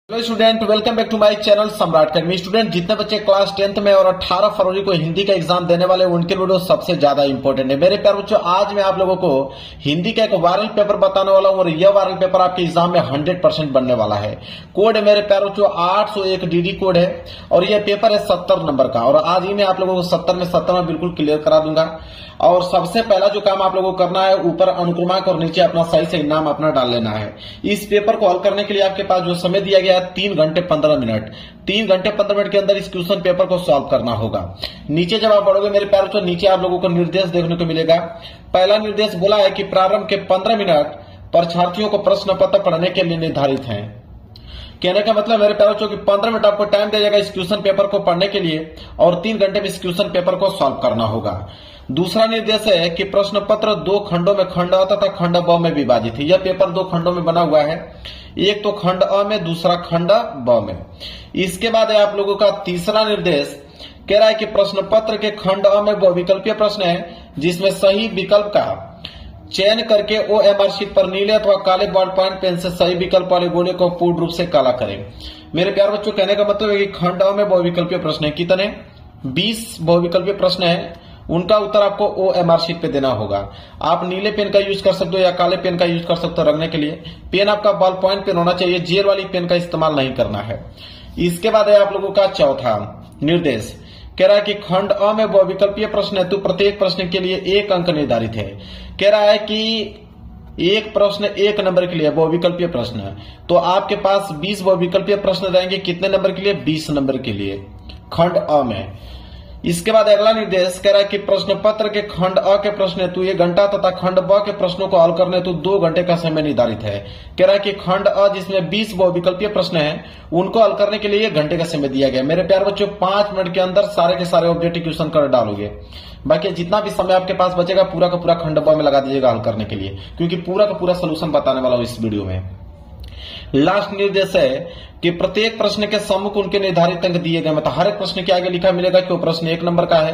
Hello student, welcome back to my channel Samrat academy. Student, जितने बच्चे class 10th में और 18 फरवरी को हिंदी का एग्जाम देने वाले उनके वीडियो सबसे ज्यादा इंपॉर्टेंट है। मेरे प्यारे बच्चों, आज मैं आप लोगों को हिंदी का एक वायरल पेपर बताने वाला हूं और यह वायरल पेपर आपके एग्जाम में 100% बनने वाला है। कोड है मेरे प्यारे बच्चों 801 डीडी कोड है और यह पेपर है 70 नंबर का। और आज ही मैं आप लोगों को 70 में 70 में बिल्कुल क्लियर करा दूंगा। और सबसे पहला जो काम आप लोगों को करना है, ऊपर अनुक्रमांक और नीचे अपना सही से नाम अपना डाल लेना है। इस पेपर को हल करने के लिए आपके पास जो समय दिया गया है 3 घंटे 15 मिनट। 3 घंटे 15 मिनट के अंदर इस क्वेश्चन पेपर को सॉल्व करना होगा। नीचे जब आप पढ़ोगे मेरे प्यारे, तो नीचे आप लोगों को निर्देश देखने को मिलेगा। पहला निर्देश बोला है कि प्रारंभ के 15 मिनट परीक्षार्थियों को प्रश्न पत्र पढ़ने के लिए निर्धारित है। कहने का मतलब मेरे प्यारे बच्चों कि 15 मिनट आपको टाइम दिया जाएगा इस क्वेश्चन पेपर को पढ़ने के लिए और 3 घंटे में इस क्वेश्चन पेपर को सॉल्व करना होगा। दूसरा निर्देश है कि प्रश्न पत्र 2 खंडों में खंड अ तथा खंड ब में विभाजित है। यह पेपर 2 खंडों में बना हुआ है, एक तो खंड अ में, दूसरा खंड ब में। इसके बाद है आप लोगों का तीसरा निर्देश, कह रहा है कि प्रश्न पत्र के खंड अ में बहुविकल्पीय प्रश्न है जिसमें सही विकल्प का चयन करके ओएमआर शीट पर नीले अथवा काले बॉल पॉइंट पेन से सही विकल्प वाले गोले को पूर्ण रूप से काला करें। मेरे प्यारे बच्चों, कहने का मतलब है कि खंड अ में बहुविकल्पीय प्रश्न है। कितने? 20 बहुविकल्पीय प्रश्न है, उनका उत्तर आपको ओएमआर शीट पे देना होगा। आप नीले पेन का यूज कर सकते हो या काले पेन का यूज कर सकते हो रखने के लिए। पेन आपका बॉल पॉइंट पेन होना चाहिए, जेल वाली पेन का इस्तेमाल नहीं करना है। इसके बाद है आप लोगों का चौथा निर्देश, कह रहा है कि खंड अ में बहुविकल्पीय प्रश्न है तो प्रत्येक प्रश्न के लिए 1 अंक निर्धारित है। कह रहा है कि एक प्रश्न 1 नंबर के लिए बहुविकल्पीय प्रश्न है, तो आपके पास 20 बहुविकल्पीय प्रश्न रहेंगे। कितने नंबर के लिए? 20 नंबर के लिए खंड अ में। इसके बाद अगला निर्देश कह रहा है कि प्रश्न पत्र के खंड अ के प्रश्न हेतु 1 घंटा तथा खंड ब के प्रश्नों को हल करने हेतु 2 घंटे का समय निर्धारित है। कह रहा है कि खंड अ जिसमें 20 बहुविकल्पीय प्रश्न हैं उनको हल करने के लिए 1 घंटे का समय दिया गया। मेरे प्यारे बच्चों, 5 मिनट के अंदर सारे के सारे ऑब्जेक्टिव क्वेश्चन कर डालोगे। बाकी जितना भी समय आपके पास बचेगा पूरा का पूरा खंड ब में लगा दीजिएगा हल करने के लिए, क्योंकि पूरा का पूरा सोल्यूशन बताने वाला हूं इस वीडियो में। लास्ट निर्देश है कि प्रत्येक प्रश्न के सम्मुख उनके निर्धारित अंक दिए गए। मतलब हर एक प्रश्न के आगे लिखा मिलेगा कि वो प्रश्न 1 नंबर का है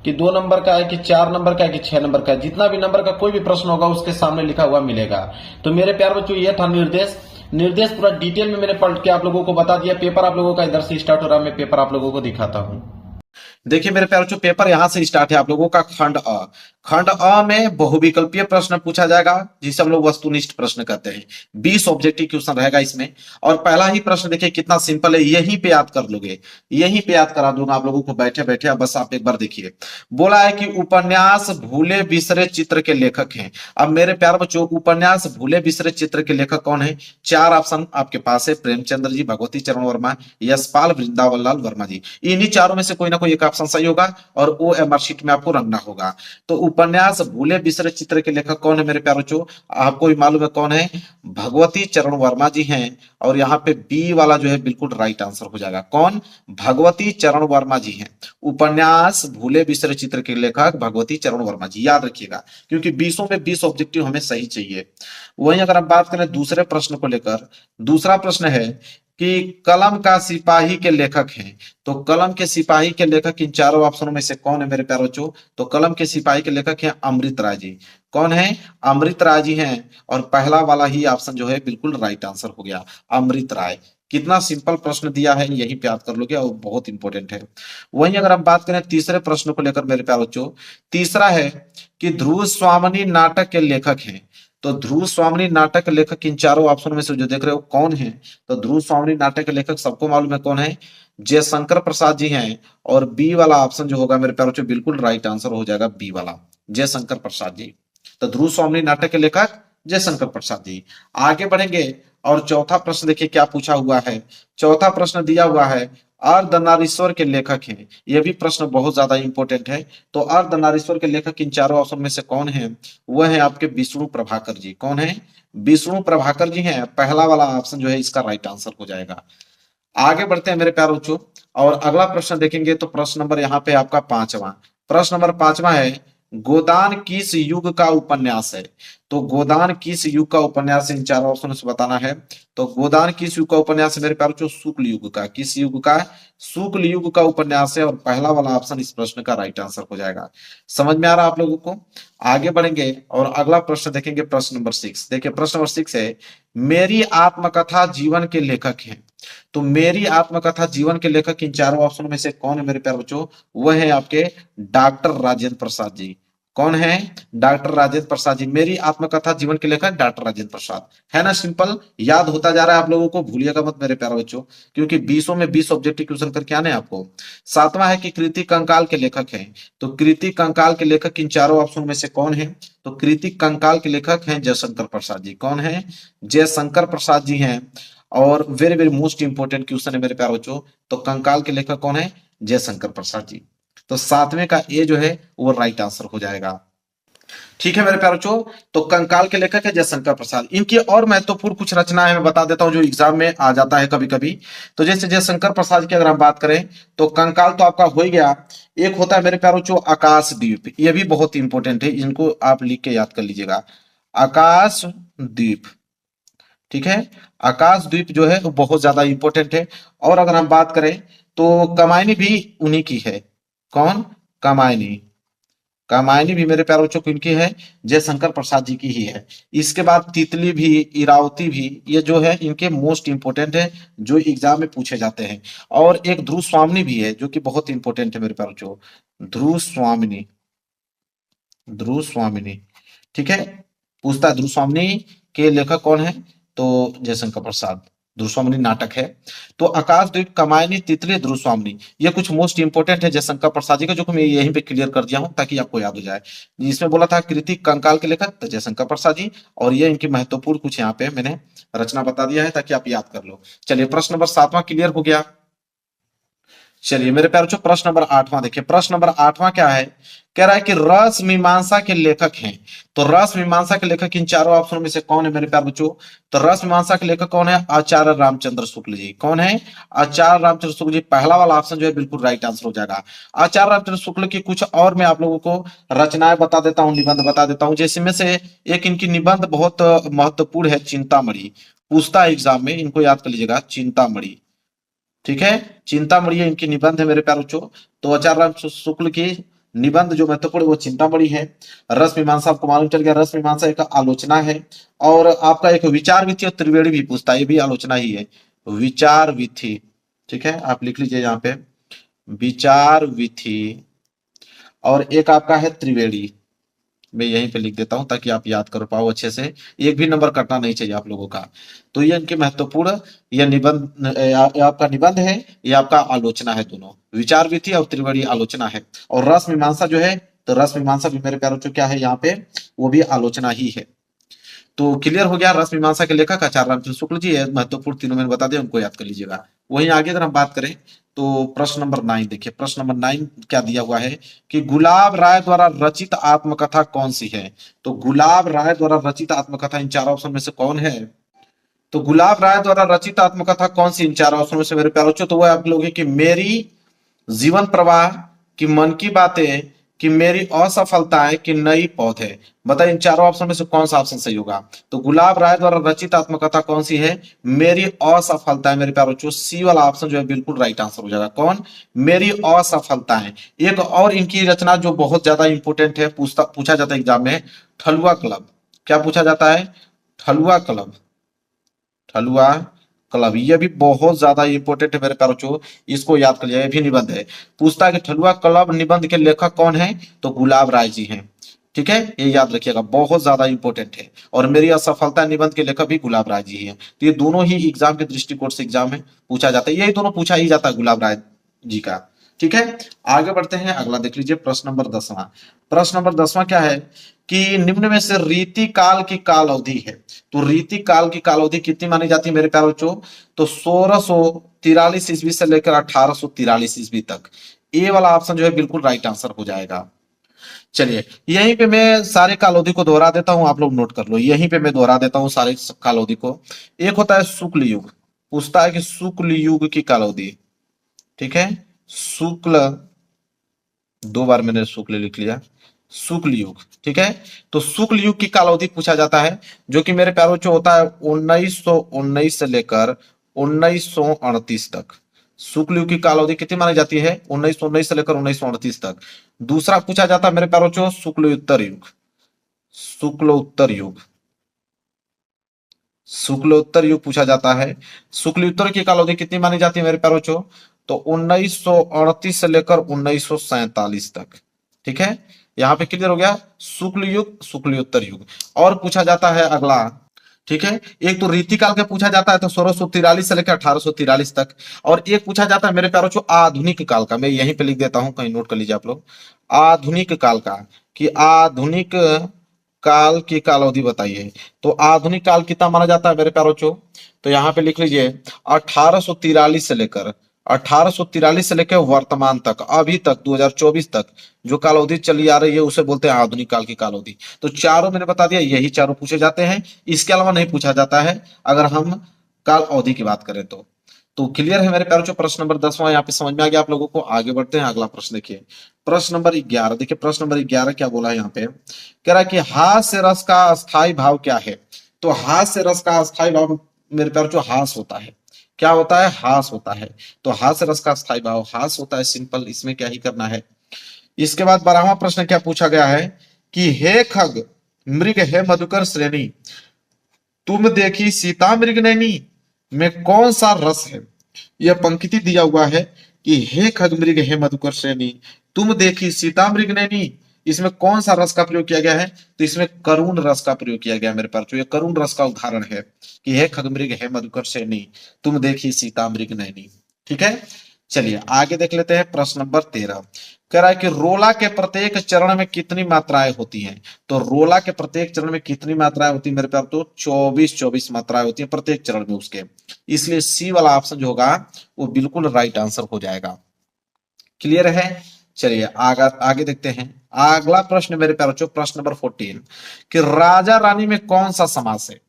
कि 2 नंबर का है कि 4 नंबर का है कि 6 नंबर का है। जितना भी नंबर का कोई भी प्रश्न होगा उसके सामने लिखा हुआ मिलेगा। तो मेरे प्यारे बच्चों, यह था निर्देश पूरा डिटेल में मैंने पढ़ के आप लोगों को बता दिया। पेपर आप लोगों का इधर से स्टार्ट हो रहा है, मैं पेपर आप लोगों को दिखाता हूं। देखिए मेरे प्यारे बच्चों, पेपर यहां से स्टार्ट है आप लोगों का खंड अ। खंड अ में बहुविकल्पीय प्रश्न पूछा जाएगा जिसे हम लोग वस्तुनिष्ठ प्रश्न कहते हैं। 20 ऑब्जेक्टिव क्वेश्चन रहेगा इसमें। और पहला ही प्रश्न देखिए कितना सिंपल है, यहीं पे याद कर लोगे, यहीं पे याद करा दूंगा आप लोगों को बैठे बैठे। अब बस आप एक बार देखिए, बोला है कि उपन्यास भूले बिसरे चित्र के लेखक हैं। अब मेरे प्यारे बच्चों, उपन्यास भूले बिसरे चित्र के लेखक कौन है? 4 ऑप्शन आपके पास है, प्रेमचंद्र जी, भगवती चरण वर्मा, यशपाल वृंदावन लाल वर्मा जी। इन्हीं चारों में से कोई ना कोई एक ऑप्शन सही होगा और ओएमआर शीट में आपको रखना होगा। तो उपन्यास भूले बिसरे चित्र के लेखक कौन है मेरे प्यारे बच्चों? आपको भी मालूम है कौन है? भगवती चरण वर्मा जी हैं। और यहाँ पे बी वाला जो है बिल्कुल राइट आंसर हो जाएगा। कौन? भगवती चरण वर्मा जी हैं। उपन्यास भूले बिसरे चित्र के लेखक भगवती चरण वर्मा जी, याद रखिएगा, क्योंकि 20 में 20 ऑब्जेक्टिव हमें सही चाहिए। वहीं अगर हम बात करें दूसरे प्रश्न को लेकर, दूसरा प्रश्न है कि कलम का सिपाही के लेखक हैं। तो कलम के सिपाही के लेखक इन चारों ऑप्शनों में से कौन है मेरे प्यारे बच्चों? तो कलम के सिपाही के लेखक हैं अमृत राय जी। कौन है? अमृत राय जी हैं। और पहला वाला ही ऑप्शन जो है बिल्कुल राइट आंसर हो गया, अमृत राय। कितना सिंपल प्रश्न दिया है, यही पे याद कर लोगे और बहुत इंपॉर्टेंट है। वहीं अगर हम बात करें तीसरे प्रश्न को लेकर मेरे प्यारे बच्चों, तीसरा है कि ध्रुव स्वामिनी नाटक के लेखक हैं। तो ध्रुव स्वामिनी नाटक के लेखक इन चारों ऑप्शन में से जो देख रहे हो कौन है? तो ध्रुव स्वामिनी नाटक के लेखक सबको मालूम है कौन है? जयशंकर प्रसाद जी हैं। और बी वाला ऑप्शन जो होगा मेरे प्यारे बच्चों बिल्कुल राइट आंसर हो जाएगा, बी वाला, जयशंकर प्रसाद जी। तो ध्रुव स्वामिनी नाटक के लेखक जयशंकर प्रसाद जी। आगे बढ़ेंगे और चौथा प्रश्न देखिए क्या पूछा हुआ है। चौथा प्रश्न दिया हुआ है अर्धनारीश्वर के लेखक हैं। यह भी प्रश्न बहुत ज्यादा इंपॉर्टेंट है। तो अर्धनारीश्वर के लेखक इन चारों ऑप्शन में से कौन है? वह है आपके विष्णु प्रभाकर जी। कौन है? विष्णु प्रभाकर जी हैं। पहला वाला ऑप्शन जो है इसका राइट आंसर हो जाएगा। आगे बढ़ते हैं मेरे प्यारे बच्चों और अगला प्रश्न देखेंगे। तो प्रश्न नंबर यहाँ पे आपका 5वां, प्रश्न नंबर 5वां है गोदान किस युग का उपन्यास है? तो गोदान किस युग का उपन्यास इन चारों ऑप्शन से बताना है। तो गोदान किस युग का उपन्यास है मेरे प्यारे बच्चों? शुक्ल युग का। किस युग का? शुक्ल युग का उपन्यास है। और पहला वाला ऑप्शन इस प्रश्न का राइट आंसर हो जाएगा। समझ में आ रहा है आप लोगों को? आगे बढ़ेंगे और अगला प्रश्न देखेंगे, प्रश्न नंबर 6। देखिए प्रश्न नंबर 6 है मेरी आत्मकथा जीवन के लेखक हैं। तो मेरी आत्मकथा जीवन के लेखक इन चारों ऑप्शन में से कौन है मेरे प्यारे बच्चों? वह है आपके डॉक्टर राजेंद्र प्रसाद जी। कौन है? डॉक्टर राजेंद्र प्रसाद जी। मेरी आत्मकथा जीवन के लेखक डॉक्टर राजेंद्र प्रसाद। है ना सिंपल, याद होता जा रहा है आप लोगों को, भूलिएगा मत मेरे प्यारे बच्चों, क्योंकि 20 में 20 ऑब्जेक्टिव क्वेश्चन करके आने हैं आपको। सातवां है कि कृति कंकाल के लेखक हैं। तो कृति कंकाल के लेखक इन चारों ऑप्शन में से कौन है? तो कृति कंकाल के लेखक हैं जयशंकर प्रसाद जी। कौन है? जयशंकर प्रसाद जी हैं। और very very most important question है मेरे प्यारे बच्चों, तो कंकाल के लेखक कौन है? जयशंकर प्रसाद जी। तो सातवें का ए जो है वो राइट आंसर हो जाएगा। ठीक है मेरे प्यारे बच्चों, तो कंकाल के लेखक है जयशंकर प्रसाद। इनकी और महत्वपूर्ण कुछ रचना है, मैं बता देता हूं, जो एग्जाम में आ जाता है कभी कभी। तो जैसे जयशंकर प्रसाद की अगर हम बात करें, तो कंकाल तो आपका हो ही गया। एक होता है मेरे प्यारे बच्चों आकाशदीप, ये भी बहुत इंपॉर्टेंट है, इनको आप लिख के याद कर लीजिएगा, आकाशदीप। ठीक है, आकाशदीप जो है वो बहुत ज्यादा इंपॉर्टेंट है। और अगर हम बात करें तो कमायनी भी उन्हीं की है। कौन? कमायनी। कामायनी भी मेरे प्यारे बच्चों किनकी है? जयशंकर प्रसाद जी की ही है। इसके बाद तितली भी, इरावती भी, ये जो है इनके मोस्ट इंपोर्टेंट है, जो एग्जाम में पूछे जाते हैं। और एक ध्रुव स्वामिनी भी है जो कि बहुत इंपॉर्टेंट है मेरे प्यारे बच्चों, ध्रुव स्वामिनी। ध्रुव स्वामिनी, ठीक है, पूछता है ध्रुव स्वामिनी के लेखक कौन है? तो जयशंकर प्रसाद। ध्रुव स्वामिनी नाटक है। तो आकाशदीप, कमायनी, तितली, ध्रुव स्वामिनी, ये कुछ मोस्ट इंपोर्टेंट है जयशंकर प्रसाद जी का, जो कि मैं यहीं पे क्लियर कर दिया हूं ताकि आपको याद हो जाए। इसमें बोला था कृति कंकाल के लेखक तो जयशंकर प्रसाद जी, और ये इनकी महत्वपूर्ण कुछ यहाँ पे मैंने रचना बता दिया है ताकि आप याद कर लो। चलिए प्रश्न नंबर 7वां क्लियर हो गया। चलिए मेरे प्यारे बच्चों, प्रश्न नंबर 8वां देखिए। प्रश्न नंबर 8वां क्या है? कह रहा है कि रस मीमांसा के लेखक हैं। तो रस मीमांसा के लेखक इन चारों ऑप्शनों में से कौन है मेरे प्यारे बच्चों? तो रस मीमांसा के लेखक कौन है? आचार्य रामचंद्र शुक्ल जी। कौन है? आचार्य रामचंद्र शुक्ल जी। पहला वाला ऑप्शन जो है बिल्कुल राइट आंसर हो जाएगा। आचार्य रामचंद्र शुक्ल की कुछ और मैं आप लोगों को रचनाएं बता देता हूँ, निबंध बता देता हूँ, जिसमें से एक इनकी निबंध बहुत महत्वपूर्ण है, चिंतामणि। पूछता है एग्जाम में, इनको याद कर लीजिएगा, चिंतामणि। ठीक है, चिंतामणि इनकी निबंध है मेरे प्यारे बच्चों। तो आचार्य राम शुक्ल की निबंध जो महत्वपूर्ण वो चिंतामणि है। रस मीमांसा आपको मालूम चल गया, रस मीमांसा एक आलोचना है। और आपका एक विचार विधि और त्रिवेणी भी पूछता है, ये भी आलोचना ही है, विचार विधि। ठीक है, आप लिख लीजिए यहाँ पे, विचार विधि। और एक आपका है त्रिवेणी, मैं यहीं पे लिख देता हूं ताकि आप याद कर पाओ अच्छे से, एक भी नंबर कटना नहीं चाहिए आप लोगों का। तो ये इनके महत्वपूर्ण, ये निबंध ये आपका निबंध है, ये आपका आलोचना है, दोनों विचार भी थी और त्रिवेणी आलोचना है। और रस मीमांसा जो है, तो रस मीमांसा भी मेरे प्यारों क्या है यहाँ पे, वो भी आलोचना ही है। तो क्लियर हो गया, रस मीमांसा के लेखक आचार्य रामचंद्र शुक्ल जी है, महत्वपूर्ण तीनों मैंने बता दिया, उनको याद कर लीजिएगा। वहीं आगे अगर हम बात करें तो प्रश्न नंबर 9 देखिए। प्रश्न नंबर 9 क्या दिया हुआ है कि गुलाब राय द्वारा रचित आत्मकथा कौन सी है? तो गुलाब राय द्वारा रचित आत्मकथा इन चार ऑप्शन में से कौन है? तो गुलाब राय द्वारा रचित आत्मकथा कौन सी इन चार ऑप्शन में से मेरे प्यारे बच्चों? तो वो आप लोग की मेरी जीवन प्रवाह, कि मन की बातें, कि मेरी असफलताएं, कि नई पौधे। बताइए इन चारों ऑप्शन में से कौन सा ऑप्शन सही होगा? तो गुलाब राय द्वारा रचित आत्मकथा कौन सी है? मेरी असफलताएं। मेरे प्यारे बच्चों सी वाला ऑप्शन जो है बिल्कुल राइट आंसर हो जाएगा। कौन? मेरी असफलताएं। एक और इनकी रचना जो बहुत ज्यादा इंपोर्टेंट है, पूछा जाता है एग्जाम में, ठलुआ क्लब। क्या पूछा जाता है? ठलुआ क्लब। ठलुआ क्लब, ये भी बहुत ज्यादा इंपॉर्टेंट है मेरे प्यारे बच्चों, इसको याद कर लिया, ये भी निबंध है। पूछता है कि ठलुआ क्लब निबंध के लेखक कौन है? तो गुलाब राय जी हैं। ठीक है, ये याद रखिएगा, बहुत ज्यादा इंपॉर्टेंट है। और मेरी असफलता निबंध के लेखक भी गुलाब राय जी हैं। तो ये दोनों ही एग्जाम के दृष्टिकोण से एग्जाम में पूछा जाता है, यही दोनों पूछा ही जाता है गुलाब राय जी का। ठीक है, आगे बढ़ते हैं, अगला देख लीजिए, प्रश्न नंबर 10वां। प्रश्न नंबर 10वां क्या है कि निम्न में से रीति काल की काल अवधि है। तो रीति काल की काल अवधि कितनी मानी जाती है मेरे प्यारे बच्चों? तो 1643 ईस्वी से लेकर 1843 ईस्वी तक। ए वाला ऑप्शन जो है बिल्कुल राइट आंसर हो जाएगा। चलिए यहीं पे मैं सारे काल अवधि को दोहरा देता हूं, आप लोग नोट कर लो, यहीं पे मैं दोहरा देता हूं सारे काल अवधि को। एक होता है शुक्ल युग, पूछता है कि शुक्ल युग की काल अवधि। ठीक है, शुक्ल, दो बार मैंने शुक्ल लिख लिया, शुक्ल युग। ठीक है, तो शुक्ल युग की काल अवधि पूछा जाता है, जो कि मेरे प्यारों जो होता है 1919 से लेकर 1938 तक। शुक्ल युग की काल अवधि कितनी मानी जाती है? 1919 से लेकर 1938 तक। दूसरा पूछा जाता है मेरे प्यारों जो शुक्ल उत्तर युग। शुक्ल उत्तर युग, शुक्लोत्तर युग पूछा जाता है। शुक्लोत्तर की काल अवधि कितनी मानी जाती है मेरे प्यारे बच्चों? तो 1938 से लेकर 1947 तक। ठीक है, यहाँ पे क्लियर हो गया, शुक्ल युग शुक्लोत्तर युग। और पूछा जाता है अगला, ठीक है, एक तो रीतिकाल का पूछा जाता है तो 1643 से लेकर 1843 तक। और एक पूछा जाता है मेरे प्यारों बच्चों आधुनिक काल का, मैं यहीं पे लिख देता हूं, कहीं नोट कर लीजिए आप लोग। आधुनिक काल का, कि आधुनिक काल की काल अवधि बताइए। तो आधुनिक काल कितना माना जाता है मेरे प्यारों बच्चों? तो यहाँ पे लिख लीजिए 1843 से लेकर 1843 से लेकर वर्तमान तक, अभी तक 2024 तक जो काल अवधि चली आ रही है उसे बोलते हैं आधुनिक काल की काल अवधि। तो चारों मैंने बता दिया, यही चारों पूछे जाते हैं, इसके अलावा नहीं पूछा जाता है अगर हम काल अवधि की बात करें तो। तो क्लियर है मेरे प्यारों, प्रश्न नंबर 10वां यहाँ पे समझ में आ गया आप लोगों को। आगे बढ़ते हैं, अगला प्रश्न देखिए, प्रश्न नंबर 11। देखिए प्रश्न नंबर 11 क्या बोला है यहाँ पे, कह रहा है कि हास्य रस का अस्थाई भाव क्या है? तो हास्य रस का अस्थाई भाव मेरे प्यारों हास होता है। क्या होता है? हास होता है। तो हास्य रस का स्थायी भाव हास होता है, सिंपल, इसमें क्या ही करना है। इसके बाद 12वां प्रश्न क्या पूछा गया है कि हे खग मृग हे मधुकर श्रेणी, तुम देखी सीता मृग नैनी में कौन सा रस है? यह पंक्ति दिया हुआ है कि हे खग मृग हे मधुकर श्रेणी, तुम देखी सीता मृग नैनी, इसमें कौन सा रस का प्रयोग किया गया है? तो इसमें करुण रस का प्रयोग किया गया मेरे पास। तो ये करुण रस का उदाहरण है कि हे खग मृग हे मधुकर श्रेणी, तुम देखी सीता मृग नैनी। ठीक है, चलिए आगे देख लेते हैं, प्रश्न नंबर 13। कह रहा है कि रोला के प्रत्येक चरण में कितनी मात्राएं होती हैं? तो रोला के प्रत्येक चरण में कितनी मात्राएं होती है मेरे पास? तो 24 मात्राएं होती है प्रत्येक चरण में उसके, इसलिए सी वाला ऑप्शन जो होगा वो बिल्कुल राइट आंसर हो जाएगा। क्लियर है, चलिए आगे आगे देखते हैं। अगला प्रश्न मेरे प्यारे बच्चों, प्रश्न नंबर 14, कि राजा रानी में कौन सा समास है?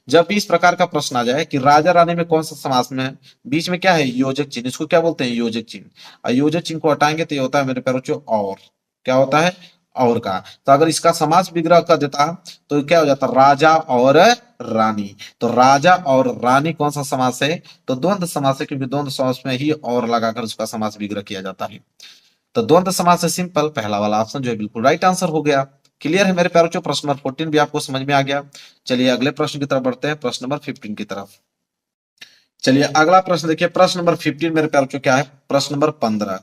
जब भी इस प्रकार का प्रश्न आ जाए कि राजा रानी में कौन सा समास में है, बीच में क्या है? योजक चिन्ह, इसको क्या बोलते हैं? योजक चिन्ह। और योजक चिन्ह को हटाएंगे तो ये होता है मेरे प्यारे बच्चों और, क्या होता है? और का। तो अगर इसका समास विग्रह कर देता तो क्या हो जाता? राजा और रानी। तो राजा और रानी कौन सा समास है? तो द्वंद्व समास है, क्योंकि द्वंद्व समास में ही और लगाकर उसका समास विग्रह किया जाता है। तो द्वंद्व समास है सिंपल, पहला वाला ऑप्शन जो है बिल्कुल राइट आंसर हो गया। क्लियर है मेरे प्यारे बच्चों, प्रश्न नंबर 14 भी आपको समझ में आ गया। चलिए अगले प्रश्न की तरफ बढ़ते हैं, प्रश्न नंबर 15 की तरफ। चलिए अगला प्रश्न देखिए, प्रश्न नंबर 15 मेरे प्यारे बच्चों क्या है? प्रश्न नंबर 15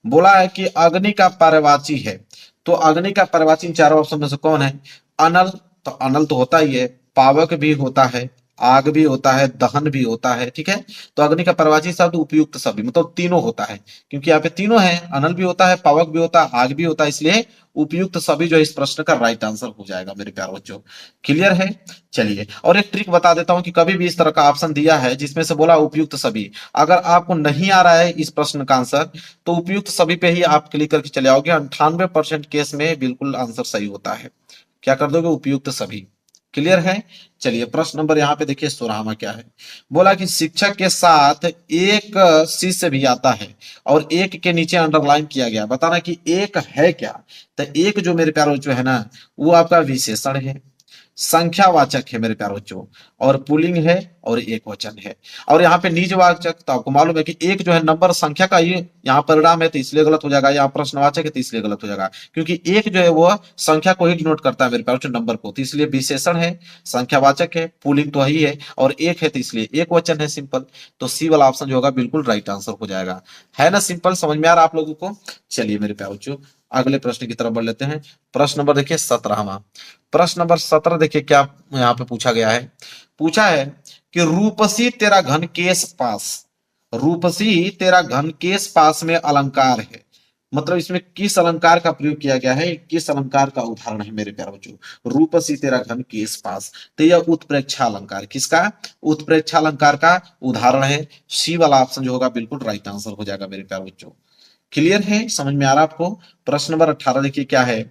बोला है कि अग्नि का पर्यायवाची है। तो अग्नि का पर्यायवाची चारों ऑप्शन में से कौन है? अनल, तो अनल तो होता ही है, पावक भी होता है, आग भी होता है, दहन भी होता है। ठीक है, तो अग्नि का पर्यायवाची शब्द उपयुक्त सभी, मतलब तीनों होता है, क्योंकि यहाँ पे तीनों है, अनल भी होता है, पावक भी होता है, आग भी होता है, इसलिए उपयुक्त सभी जो है इस प्रश्न का राइट आंसर हो जाएगा मेरे प्यारे बच्चों। क्लियर है, चलिए और एक ट्रिक बता देता हूं कि कभी भी इस तरह का ऑप्शन दिया है जिसमें से बोला उपयुक्त सभी, अगर आपको नहीं आ रहा है इस प्रश्न का आंसर, तो उपयुक्त सभी पे ही आप क्लिक करके चले आओगे, 98% केस में बिल्कुल आंसर सही होता है। क्या कर दोगे? उपयुक्त सभी। क्लियर है, चलिए प्रश्न नंबर यहाँ पे देखिए 16वां क्या है, बोला कि शिक्षक के साथ एक शिष्य भी आता है और एक के नीचे अंडरलाइन किया गया, बताना कि एक है क्या? तो एक जो मेरे प्यारे बच्चों है ना, वो आपका विशेषण है, संख्यावाचक है मेरे प्यारे बच्चों, और पुल्लिंग है और एक वचन है। और यहाँ पे निजवाचक, तो आपको मालूम है कि एक जो है नंबर संख्या का ही यहाँ परिणाम है, तो इसलिए गलत हो जाएगा। यहाँ प्रश्नवाचक है तो इसलिए गलत हो जाएगा, क्योंकि एक जो है वो संख्या को ही डिनोट करता है मेरे प्यारे बच्चों, नंबर को, तो इसलिए विशेषण है, संख्यावाचक है, पुल्लिंग तो ही है, और एक है तो इसलिए एक वचन है, सिंपल। तो सी वाला ऑप्शन जो होगा बिल्कुल राइट आंसर हो जाएगा। है ना सिंपल, समझ में आ रहा आप लोगों को? चलिए मेरे प्यारे बच्चों अगले प्रश्न की तरफ बढ़ लेते हैं। प्रश्न नंबर देखिए 17वां, प्रश्न नंबर 17 देखिए क्या यहाँ पे पूछा गया है, पूछा है कि रूपसी तेरा घन केस पास, रूपसी तेरा घन केस पास में अलंकार है, मतलब इसमें किस अलंकार का प्रयोग किया गया है, किस अलंकार का उदाहरण है मेरे प्यारे बच्चों? रूपसी तेरा घन केस पास, तो यह उत्प्रेक्षा अलंकार, किसका? उत्प्रेक्षा अलंकार का उदाहरण है। सी वाला ऑप्शन जो होगा बिल्कुल राइट आंसर हो जाएगा मेरे प्यारे बच्चों। क्लियर है, समझ में आ रहा आपको? प्रश्न नंबर 18 देखिए क्या है,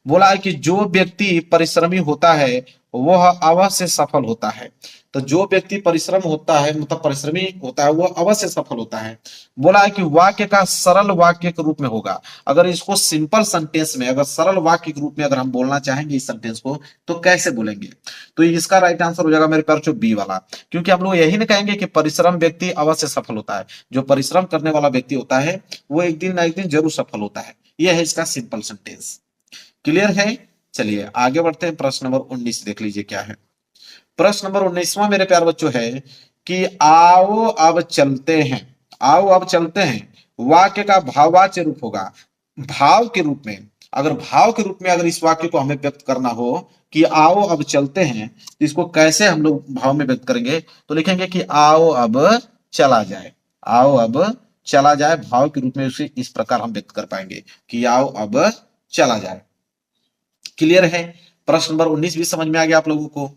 बोला है कि जो व्यक्ति परिश्रमी होता है वह अवश्य सफल होता है। तो जो व्यक्ति परिश्रम होता है, मतलब परिश्रमी होता है, वह अवश्य सफल होता है। बोला है कि वाक्य का सरल वाक्य के रूप में होगा। अगर इसको सिंपल सेंटेंस में, अगर सरल वाक्य के रूप में अगर हम बोलना चाहेंगे इस सेंटेंस को, तो कैसे बोलेंगे? तो इसका राइट आंसर हो जाएगा मेरे प्यारे बच्चों बी वाला, क्योंकि हम लोग यही नहीं कहेंगे कि परिश्रम व्यक्ति अवश्य सफल होता है। जो परिश्रम करने वाला व्यक्ति होता है वो एक दिन ना एक दिन जरूर सफल होता है, यह है इसका सिंपल सेंटेंस। क्लियर है, चलिए आगे बढ़ते हैं, प्रश्न नंबर 19 देख लीजिए क्या है। प्रश्न नंबर 19वां मेरे प्यार बच्चों है कि आओ अब चलते हैं। आओ अब चलते हैं वाक्य का भाववाच्य रूप होगा। भाव के रूप में, अगर भाव के रूप में अगर इस वाक्य को हमें व्यक्त करना हो कि आओ अब चलते हैं, तो इसको कैसे हम लोग भाव में व्यक्त करेंगे? तो लिखेंगे कि आओ अब चला जाए। आओ अब चला जाए, भाव के रूप में उसे इस प्रकार हम व्यक्त कर पाएंगे कि आओ अब चला जाए। क्लियर है? प्रश्न नंबर 19 भी समझ में आ गया आप लोगों को?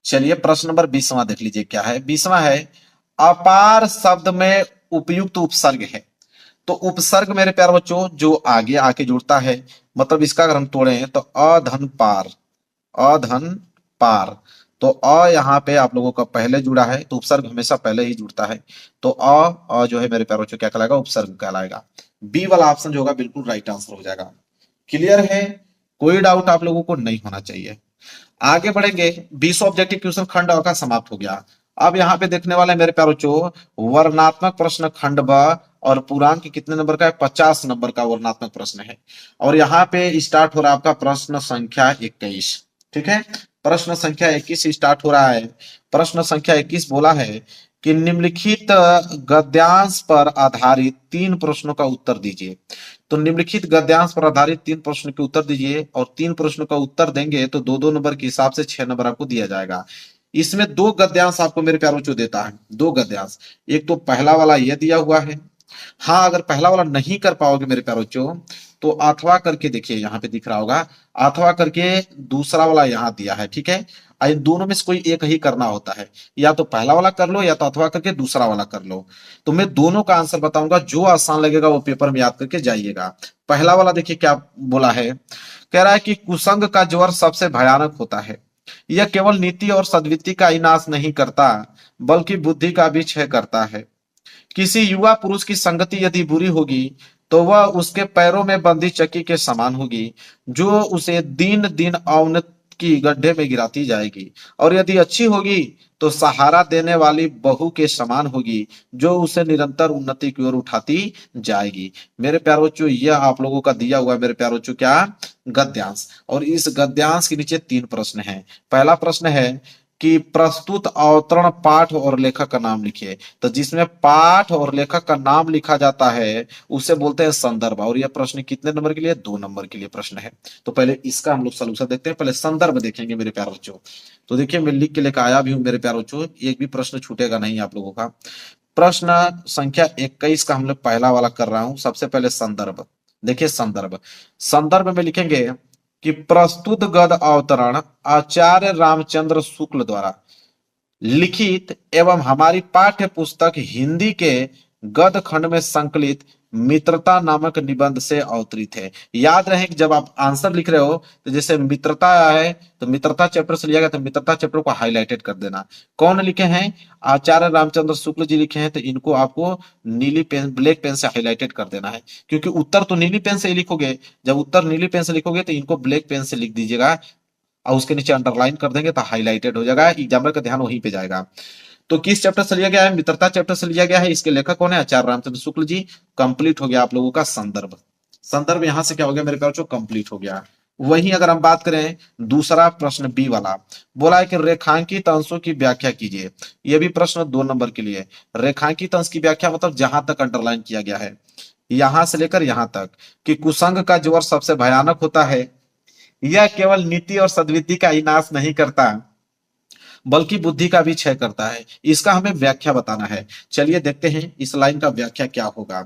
चलिए प्रश्न नंबर 20वां देख लीजिए क्या है। 20वां है अपार शब्द में उपयुक्त उपसर्ग है। तो उपसर्ग मेरे प्यारे बच्चों जो आगे आके जुड़ता है, मतलब इसका अगर हम तोड़े तो अधन पार, अधन पार। तो अ यहाँ पे आप लोगों का पहले जुड़ा है, तो उपसर्ग हमेशा पहले ही जुड़ता है। तो अ जो है मेरे प्यारे बच्चों क्या कहलाएगा? उपसर्ग कहलाएगा। बी वाला ऑप्शन जो होगा बिल्कुल राइट आंसर हो जाएगा। क्लियर है? कोई डाउट आप लोगों को नहीं होना चाहिए। आगे बढ़ेंगे। 20 ऑब्जेक्टिव क्वेश्चन खंड अ का समाप्त हो गया। अब यहाँ पे देखने वाले मेरे प्यारो बच्चों वर्णनात्मक प्रश्न खंड ब, और पूर्णांक कितने नंबर का है? 50 नंबर का वर्णनात्मक प्रश्न है। और यहाँ पे स्टार्ट हो रहा है आपका प्रश्न संख्या 21। ठीक है, प्रश्न संख्या 21 स्टार्ट हो रहा है। प्रश्न संख्या 21 बोला है कि निम्नलिखित गद्यांश पर आधारित 3 प्रश्नों का उत्तर दीजिए। तो निम्नलिखित गद्यांश पर आधारित 3 प्रश्नों के उत्तर दीजिए, और 3 प्रश्नों का उत्तर देंगे तो 2-2 नंबर के हिसाब से 6 नंबर आपको दिया जाएगा। इसमें 2 गद्यांश आपको मेरे प्यारों जो देता है, 2 गद्यांश। एक तो पहला वाला ये दिया हुआ है। हाँ, अगर पहला वाला नहीं कर पाओगे मेरे प्यारों तो अथवा करके देखिए, यहाँ पे दिख रहा होगा अथवा करके दूसरा वाला यहाँ दिया है। ठीक है, इन दोनों में से कोई एक ही करना होता है, या तो पहला वाला कर लो या तो अथवा करके दूसरा वाला कर लो। तो मैं दोनों का आंसर बताऊंगा, जो आसान लगेगा वो पेपर में याद करके जाइएगा। पहला वाला देखिए क्या बोला है। कह रहा है कि कुसंग का ज्वर सबसे भयानक होता है। यह केवल नीति और सद्वृत्ति का ही नाश नहीं करता, बल्कि बुद्धि का भी क्षय करता है। किसी युवा पुरुष की संगति यदि बुरी होगी तो वह उसके पैरों में बंधी चक्की के समान होगी, जो उसे दिन दिन अवनति की गड्ढे में गिराती जाएगी। और यदि अच्छी होगी तो सहारा देने वाली बहू के समान होगी, जो उसे निरंतर उन्नति की ओर उठाती जाएगी। मेरे प्यारे बच्चों, यह आप लोगों का दिया हुआ है मेरे प्यारे बच्चों क्या? गद्यांश। और इस गद्यांश के नीचे 3 प्रश्न हैं। पहला प्रश्न है कि प्रस्तुत अवतरण पाठ और लेखक का नाम लिखिए। तो जिसमें पाठ और लेखक का नाम लिखा जाता है उसे बोलते हैं संदर्भ। और यह प्रश्न कितने नंबर के लिए? 2 नंबर के लिए प्रश्न है। तो पहले इसका हम लोग सलूशन देखते हैं, पहले संदर्भ देखेंगे मेरे प्यारे बच्चों। तो देखिए मैं लिख के लेकर आया भी हूं मेरे प्यारे बच्चों, एक भी प्रश्न छूटेगा नहीं आप लोगों का। प्रश्न संख्या 21 का हम लोग पहला वाला कर रहा हूं। सबसे पहले संदर्भ देखिए। संदर्भ, संदर्भ में लिखेंगे कि प्रस्तुत गद अवतरण आचार्य रामचंद्र शुक्ल द्वारा लिखित एवं हमारी पाठ्य पुस्तक हिंदी के गद खंड में संकलित मित्रता नामक निबंध से अवतरित है। याद रहे कि जब आप आंसर लिख रहे हो तो जैसे मित्रता है तो मित्रता चैप्टर से लिया गया, तो मित्रता चैप्टर को हाईलाइटेड कर देना। कौन लिखे हैं? आचार्य रामचंद्र शुक्ल जी लिखे हैं, तो इनको आपको नीली पेन, ब्लैक पेन से हाईलाइटेड कर देना है, क्योंकि उत्तर तो नीली पेन से ही लिखोगे। जब उत्तर नीली पेन से लिखोगे तो इनको ब्लैक पेन से लिख दीजिएगा, और उसके नीचे अंडरलाइन कर देंगे तो हाईलाइटेड हो जाएगा। एग्जामिनर का ध्यान वहीं पे जाएगा। तो किस चैप्टर से लिया गया है? मित्रता चैप्टर से लिया गया है। इसके लेखक कौन है? आचार्य रामचंद्र शुक्ल जी। कंप्लीट हो गया आप लोगों का संदर्भ। संदर्भ यहां से क्या हो गया मेरे प्यारे बच्चों? कंप्लीट हो गया। वहीं अगर हम बात करें दूसरा प्रश्न बी वाला, बोला है कि रेखांकित अंशों की व्याख्या कीजिए। यह भी प्रश्न 2 नंबर के लिए। रेखांकित अंश की व्याख्या मतलब जहां तक अंडरलाइन किया गया है, यहां से लेकर यहां तक, कि कुसंग का ज्वर सबसे भयानक होता है। यह केवल नीति और सद्वृत्ति का ही नाश नहीं करता, बल्कि बुद्धि का भी क्षय करता है। इसका हमें व्याख्या बताना है। चलिए देखते हैं इस लाइन का व्याख्या क्या होगा।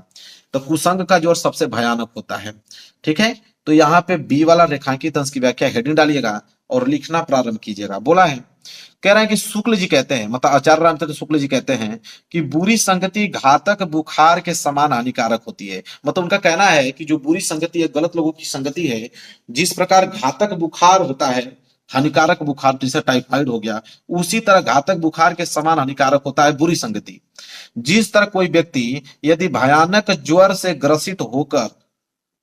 तो कुसंग का जोर सबसे भयानक होता है। ठीक है, तो यहाँ पे बी वाला रेखांकित अंश की व्याख्या हेडिंग डालिएगा और लिखना प्रारंभ कीजिएगा। बोला है, कह रहे हैं कि शुक्ल जी कहते हैं, मतलब आचार्य रामचंद्र शुक्ल जी कहते हैं कि बुरी संगति घातक बुखार के समान हानिकारक होती है। मतलब उनका कहना है कि जो बुरी संगति है, गलत लोगों की संगति है, जिस प्रकार घातक बुखार होता है, हानिकारक बुखार जैसे टाइफाइड हो गया, उसी तरह घातक बुखार के समान हानिकारक होता है बुरी संगति। जिस तरह कोई व्यक्ति यदि भयानक ज्वर से ग्रसित होकर,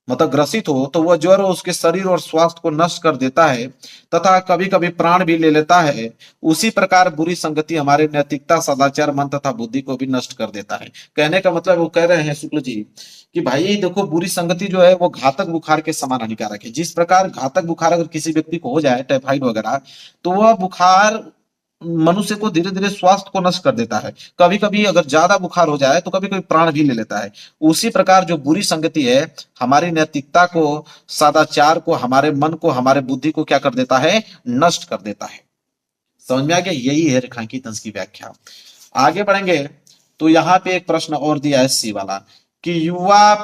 मतलब ग्रसित हो, तो वह ज्वर उसके शरीर और स्वास्थ्य को नष्ट कर देता है तथा कभी कभी प्राण भी ले लेता है, उसी प्रकार बुरी संगति हमारे नैतिकता, सदाचार, मन तथा बुद्धि को भी नष्ट कर देता है। कहने का मतलब वो कह रहे हैं शुक्ल जी कि भाई देखो, बुरी संगति जो है वो घातक बुखार के समान हानिकारक है। जिस प्रकार घातक बुखार अगर किसी व्यक्ति को हो जाए, टाइफाइड वगैरह, तो वह बुखार मनुष्य को धीरे धीरे स्वास्थ्य को नष्ट कर देता है। कभी कभी अगर ज्यादा बुखार हो जाए तो कभी कभी प्राण भी ले लेता है। उसी प्रकार जो बुरी संगति है हमारी नैतिकता को, सदाचार को, हमारे मन को, हमारे बुद्धि को क्या कर देता है, नष्ट कर देता है। समझ में आ गया? यही है रेखांकित अंश की व्याख्या। आगे बढ़ेंगे तो यहाँ पे एक प्रश्न और दिया है सी वाला कि युवा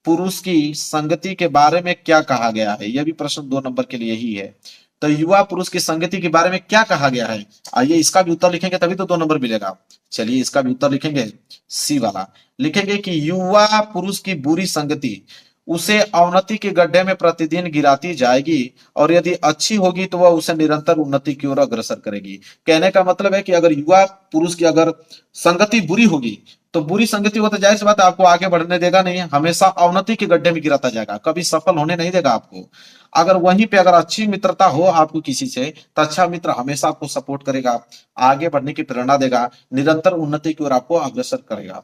पुरुष की संगति के बारे में क्या कहा गया है। यह भी प्रश्न 2 नंबर के लिए ही है। तो युवा पुरुष की संगति के बारे में क्या कहा गया है, आइए इसका भी उत्तर लिखेंगे तभी तो 2 नंबर मिलेगा। चलिए इसका भी उत्तर लिखेंगे, सी वाला लिखेंगे कि युवा पुरुष की बुरी संगति उसे अवनति के गड्ढे में प्रतिदिन गिराती जाएगी और यदि अच्छी होगी तो वह उसे निरंतर उन्नति की ओर अग्रसर करेगी। कहने का मतलब है कि अगर युवा पुरुष की अगर संगति बुरी होगी तो बुरी संगति हो तो जाहिर सी बात है आपको आगे बढ़ने देगा नहीं, हमेशा अवनति के गड्ढे में गिराता जाएगा, कभी सफल होने नहीं देगा आपको। अगर वहीं पे अगर अच्छी मित्रता हो आपको किसी से तो अच्छा मित्र हमेशा आपको सपोर्ट करेगा, आगे बढ़ने की प्रेरणा देगा, निरंतर उन्नति की ओर आपको अग्रसर करेगा।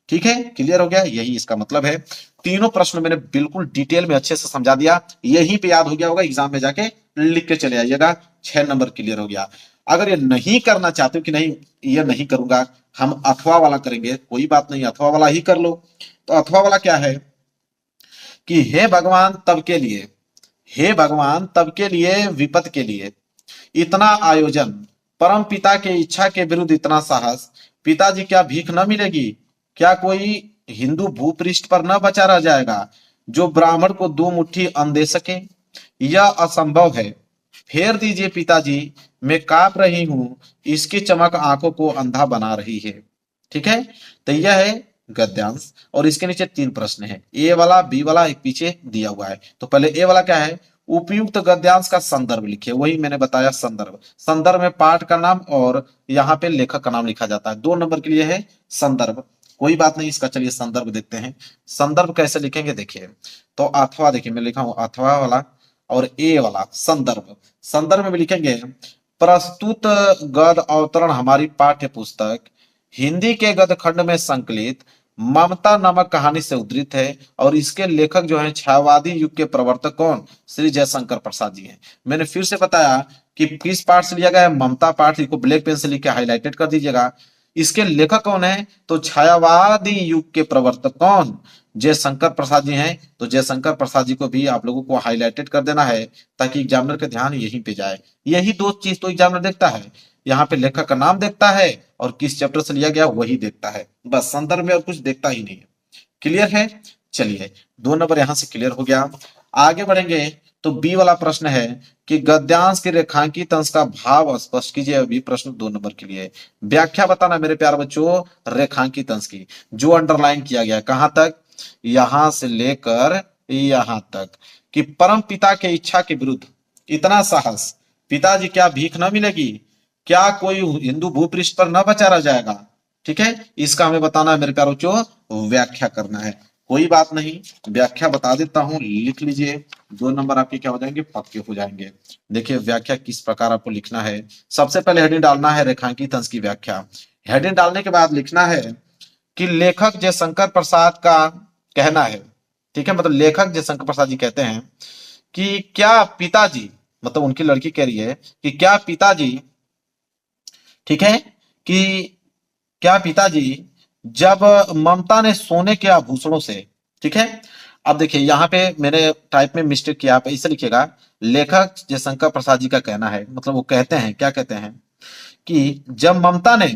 ठीक है, क्लियर हो गया? यही इसका मतलब है। तीनों प्रश्न मैंने बिल्कुल डिटेल में अच्छे से समझा दिया, यहीं पे याद हो गया होगा, एग्जाम में जाके लिख के चले आइएगा। 6 नंबर क्लियर हो गया। अगर ये नहीं करना चाहते हो कि नहीं ये नहीं करूंगा, हम अथवा वाला करेंगे, कोई बात नहीं, अथवा वाला ही कर लो। तो अथवा वाला क्या है कि हे भगवान तब के लिए, हे भगवान तब के लिए, विपत के लिए इतना आयोजन, परम पिता के इच्छा के विरुद्ध इतना साहस, पिताजी क्या भीख न मिलेगी? क्या कोई हिंदू भूपृष्ठ पर न बचा रह जाएगा जो ब्राह्मण को 2 मुट्ठी अन्न दे सके? यह असंभव है, फेर दीजिए पिताजी, मैं कांप रही हूं, इसकी चमक आंखों को अंधा बना रही है। ठीक है, तो यह है गद्यांश और इसके नीचे 3 प्रश्न है, ए वाला, बी वाला, एक पीछे दिया हुआ है। तो पहले ए वाला क्या है, उपयुक्त गद्यांश का संदर्भ लिखिए। वही मैंने बताया, संदर्भ, संदर्भ में पाठ का नाम और यहाँ पे लेखक का नाम लिखा जाता है। 2 नंबर के लिए है संदर्भ, कोई बात नहीं, इसका चलिए संदर्भ देखते हैं। संदर्भ कैसे लिखेंगे देखिए, तो अथवा, देखिए मैं लिखा हूं अथवा वाला और ए वाला संदर्भ। संदर्भ में लिखेंगे प्रस्तुत गद्य अवतरण हमारी पाठ्य पुस्तक हिंदी के गद्य खंड में संकलित ममता नामक कहानी से उद्धृत है और इसके लेखक जो हैं छायावादी युग के प्रवर्तक कौन, श्री जयशंकर प्रसाद जी हैं। मैंने फिर से बताया कि किस पाठ से लिया गया है, ममता पाठ को ब्लैक पेन से लिख के हाईलाइटेड कर दीजिएगा। इसके लेखक कौन है, तो छायावादी युग के प्रवर्तक कौन, जयशंकर प्रसाद जी हैं। तो जयशंकर प्रसाद जी को भी आप लोगों को हाईलाइटेड कर देना है ताकि एग्जामिनर का ध्यान यहीं पे जाए। यही 2 चीज तो एग्जामिनर देखता है, यहाँ पे लेखक का नाम देखता है और किस चैप्टर से लिया गया वही देखता है, बस संदर्भ में और कुछ देखता ही नहीं है। क्लियर है? चलिए 2 नंबर यहां से क्लियर हो गया। आगे बढ़ेंगे तो बी वाला प्रश्न है कि गद्यांश के रेखांकित अंश का भाव स्पष्ट कीजिए। अभी प्रश्न 2 नंबर के लिए व्याख्या बताना मेरे प्यारे बच्चों रेखांकित अंश की, जो अंडरलाइन किया गया कहां तक, यहां से लेकर यहां तक कि परम पिता के इच्छा के विरुद्ध इतना साहस, पिताजी क्या भीख न मिलेगी, क्या कोई हिंदू भूपृष्ठ पर न बचा रह जाएगा। ठीक है, इसका हमें बताना है मेरे प्यारे बच्चों, व्याख्या करना है। कोई बात नहीं, व्याख्या बता देता हूं, लिख लीजिए। 2 नंबर आपके क्या हो जाएंगे, पक्के हो जाएंगे। देखिए व्याख्या किस प्रकार आपको लिखना है। सबसे पहले हेडिंग डालना है रेखांकित अंश की व्याख्या। हेडिंग डालने के बाद लिखना है कि लेखक जयशंकर प्रसाद का कहना है, ठीक है, मतलब लेखक जयशंकर प्रसाद जी कहते हैं कि क्या पिताजी, मतलब उनकी लड़की कह रही है कि क्या पिताजी, ठीक है, कि क्या पिताजी जब ममता ने सोने के आभूषणों से, ठीक है, अब देखिए यहाँ पे मैंने टाइप में मिस्टेक किया, आप इसे लिखिएगा, लेखक जयशंकर प्रसाद जी का कहना है, मतलब वो कहते हैं, क्या कहते हैं कि जब ममता ने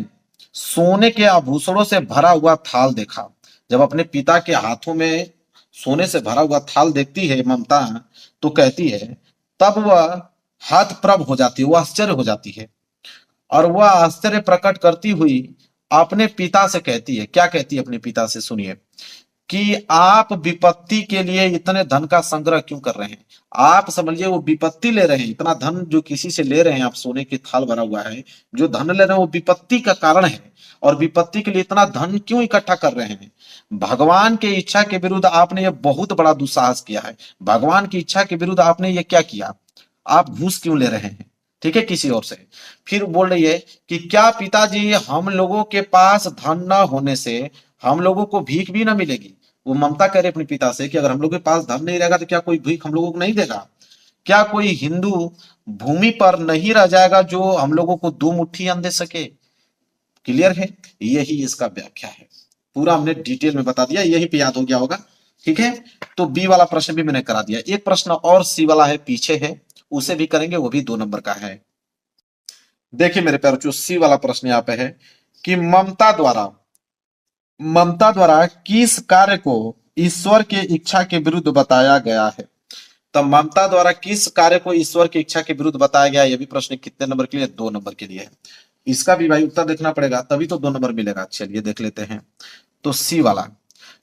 सोने के आभूषणों से भरा हुआ थाल देखा, जब अपने पिता के हाथों में सोने से भरा हुआ थाल देखती है ममता, तो कहती है, तब वह हतप्रभ हो जाती है, वह आश्चर्य हो जाती है और वह आश्चर्य प्रकट करती हुई अपने पिता से कहती है, क्या कहती है अपने पिता से, सुनिए, कि आप विपत्ति के लिए इतने धन का संग्रह क्यों कर रहे हैं। आप समझिए वो विपत्ति ले रहे हैं, इतना धन जो किसी से ले रहे हैं आप, सोने की थाल भरा हुआ है, जो धन ले रहे हैं वो विपत्ति का कारण है और विपत्ति के लिए इतना धन क्यों इकट्ठा कर रहे हैं। भगवान के इच्छा के विरुद्ध आपने ये बहुत बड़ा दुस्साहस किया है, भगवान की इच्छा के विरुद्ध आपने ये क्या किया, आप घूस क्यों ले रहे हैं, ठीक है, किसी और से। फिर बोल रही है कि क्या पिताजी हम लोगों के पास धन न होने से हम लोगों को भीख भी ना मिलेगी। वो ममता कह रहे अपने पिता से कि अगर हम लोगों के पास धन नहीं रहेगा तो क्या कोई भीख हम लोगों को नहीं देगा। क्या कोई हिंदू भूमि पर नहीं रह जाएगा जो हम लोगों को दो मुट्ठी अन्न दे सके? क्लियर है? यही इसका व्याख्या है। पूरा हमने डिटेल में बता दिया, यही पे याद हो गया होगा। ठीक है, तो बी वाला प्रश्न भी मैंने करा दिया। एक प्रश्न और सी वाला है, पीछे है, उसे भी करेंगे, वो भी 2 नंबर का है। देखिए मेरे प्यारे, जो सी वाला प्रश्न यहाँ पे है कि ममता द्वारा किस कार्य को ईश्वर के इच्छा के विरुद्ध बताया गया है? तो ममता द्वारा किस कार्य को ईश्वर की इच्छा के विरुद्ध बताया गया? ये भी प्रश्न कितने नंबर के लिए? 2 नंबर के लिए है। इसका भी भाई उत्तर देखना पड़ेगा, तभी तो 2 नंबर मिलेगा। चलिए देख लेते हैं। तो सी वाला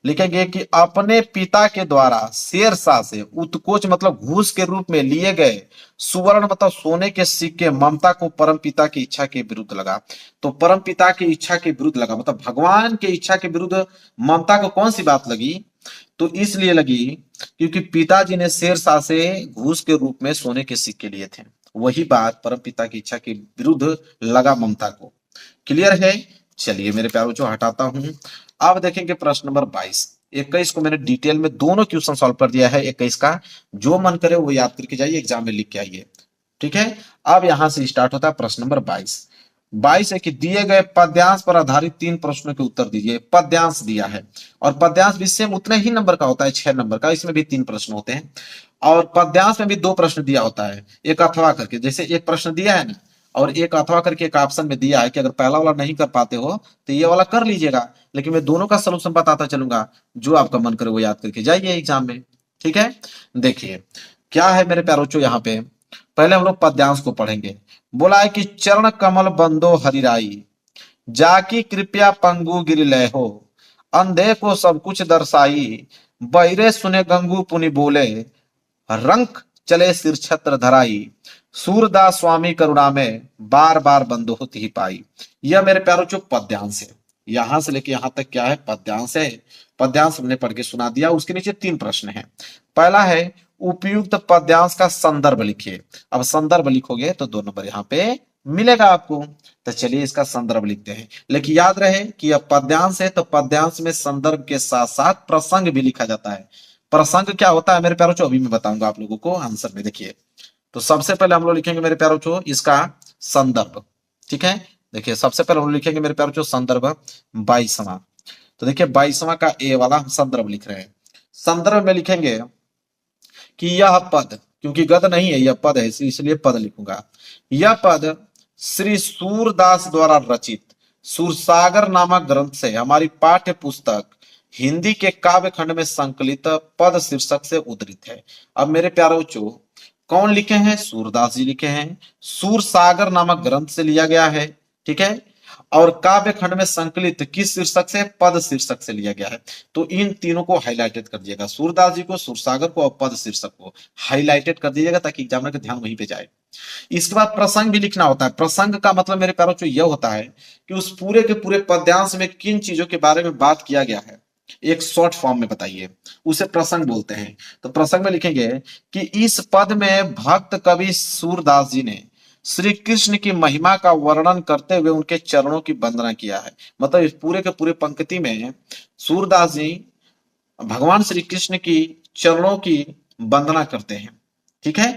लिखेंगे कि अपने पिता के द्वारा शेरशाह से उत्कोच मतलब घूस के रूप में लिए गए सुवर्ण मतलब सोने के सिक्के ममता को परम पिता की इच्छा के विरुद्ध लगा। तो परम पिता की इच्छा के विरुद्ध लगा मतलब भगवान की इच्छा के विरुद्ध ममता को कौन सी बात लगी? तो इसलिए लगी क्योंकि पिताजी ने शेरशाह से घूस के रूप में सोने के सिक्के लिए थे। वही बात परम पिता की इच्छा के विरुद्ध लगा ममता को। क्लियर है? चलिए मेरे प्यारों को हटाता हूं। अब देखेंगे प्रश्न नंबर 22। 21 को मैंने डिटेल में दोनों क्वेश्चन सॉल्व कर दिया है। 21 का जो मन करे वो याद करके जाइए, एग्जाम में लिख के आइए। ठीक है, अब यहां से स्टार्ट होता है प्रश्न नंबर 22। 22 है कि दिए गए पद्यांश पर आधारित 3 प्रश्नों के उत्तर दीजिए। पद्यांश दिया है और पद्यांश भी सेम उतने ही नंबर का होता है, 6 नंबर का। इसमें भी 3 प्रश्न होते हैं और पद्यांश में भी 2 प्रश्न दिया होता है, एक अथवा करके। जैसे एक प्रश्न दिया है ना और एक अथवा करके एक ऑप्शन में दिया है कि अगर पहला वाला नहीं कर पाते हो तो ये वाला कर लीजिएगा, लेकिन मैं दोनों का सलूशन बताता चलूंगा। जो आपका मन करे वो याद करके जाइए एग्जाम में। ठीक है, देखिए क्या है मेरे प्यारों, यहाँ पे पहले हम लोग पद्यांश को पढ़ेंगे। बोला है कि चरण कमल बंदो हरिराई, जाकी कृपया पंगु गिर लय हो, अंधे को सब कुछ दर्शाई, बहिरे सुने गंगू पुनि बोले, रंक चले सिर छत्र धराई, सूरदास स्वामी करुणा में बार बार बंद होती ही पाई। यह मेरे प्यारों जो पद्यांश है, यहां से लेके यहां तक क्या है? पद्यांश है। पद्यांश हमने पढ़ के सुना दिया। उसके नीचे 3 प्रश्न है। पहला है उपयुक्त पद्यांश का संदर्भ लिखिए। अब संदर्भ लिखोगे तो 2 नंबर यहाँ पे मिलेगा आपको। तो चलिए इसका संदर्भ लिखते हैं, लेकिन याद रहे कि यह पद्यांश है तो पद्यांश में संदर्भ के साथ साथ प्रसंग भी लिखा जाता है। प्रसंग क्या होता है मेरे प्यारों को अभी मैं बताऊंगा आप लोगों को आंसर में। देखिए तो सबसे पहले हम लोग लिखेंगे मेरे प्यारों को इसका संदर्भ। ठीक है, देखिए सबसे पहले हम लोग लिखेंगे मेरे प्यारों को संदर्भ 22वां। तो देखिए 22वां का ए वाला हम संदर्भ लिख रहे हैं। संदर्भ में लिखेंगे कि यह पद, क्योंकि गद नहीं है यह पद है इसलिए पद लिखूंगा। यह पद श्री सूरदास द्वारा रचित सूरसागर नामक ग्रंथ से हमारी पाठ्य पुस्तक हिंदी के काव्य खंड में संकलित पद शीर्षक से उद्धृत है। अब मेरे प्यारों चो कौन लिखे हैं? सूरदास जी लिखे हैं। सूरसागर नामक ग्रंथ से लिया गया है। ठीक है, और काव्य खंड में संकलित किस शीर्षक से? पद शीर्षक से लिया गया है। तो इन तीनों को हाईलाइटेड कर दीजिएगा, सूरदास जी को, सूरसागर को और पद शीर्षक को हाईलाइटेड कर दीजिएगा ताकि एग्जामिनर का ध्यान वहीं पे जाए। इसके बाद प्रसंग भी लिखना होता है। प्रसंग का मतलब मेरे प्यारों को यह होता है कि उस पूरे के पूरे पद्यांश में किन चीजों के बारे में बात किया गया है एक शॉर्ट फॉर्म में बताइए, उसे प्रसंग बोलते हैं। तो प्रसंग में लिखेंगे कि इस पद में भक्त कवि सूरदास जी ने श्री कृष्ण की महिमा का वर्णन करते हुए उनके चरणों की वंदना किया है। मतलब इस पूरे के पूरे पंक्ति में सूरदास जी भगवान श्री कृष्ण की चरणों की वंदना करते हैं। ठीक है,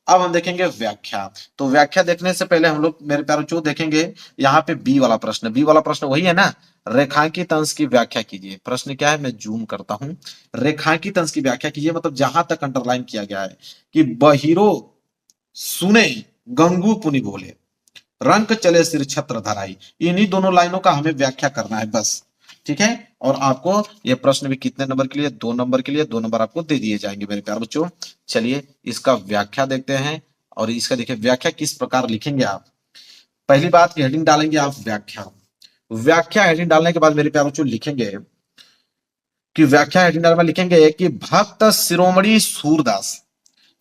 अब हम देखेंगे व्याख्या। तो व्याख्या देखने से पहले हम लोग मेरे प्यारों जो देखेंगे यहाँ पे बी वाला प्रश्न। बी वाला प्रश्न वही है ना, रेखांकित अंश की व्याख्या कीजिए। प्रश्न क्या है मैं जूम करता हूं। रेखांकित अंश की व्याख्या कीजिए, मतलब जहां तक अंडरलाइन किया गया है कि बहिरो सुने गंगू पुनि बोले, रंक चले सिर छत्र धराई। इन्हीं दोनों लाइनों का हमें व्याख्या करना है बस। ठीक है, और आपको ये प्रश्न भी कितने नंबर के लिए? 2 नंबर के लिए। 2 नंबर आपको दे दिए जाएंगे मेरे प्यारे बच्चों। चलिए इसका व्याख्या देखते हैं और इसका देखिए व्याख्या किस प्रकार लिखेंगे आप। पहली बात की हेडिंग डालेंगे आप व्याख्या। व्याख्या हेडिंग डालने के बाद मेरे प्यारे बच्चों लिखेंगे कि व्याख्या हेडिंग डालने में लिखेंगे कि भक्त शिरोमणि सूरदास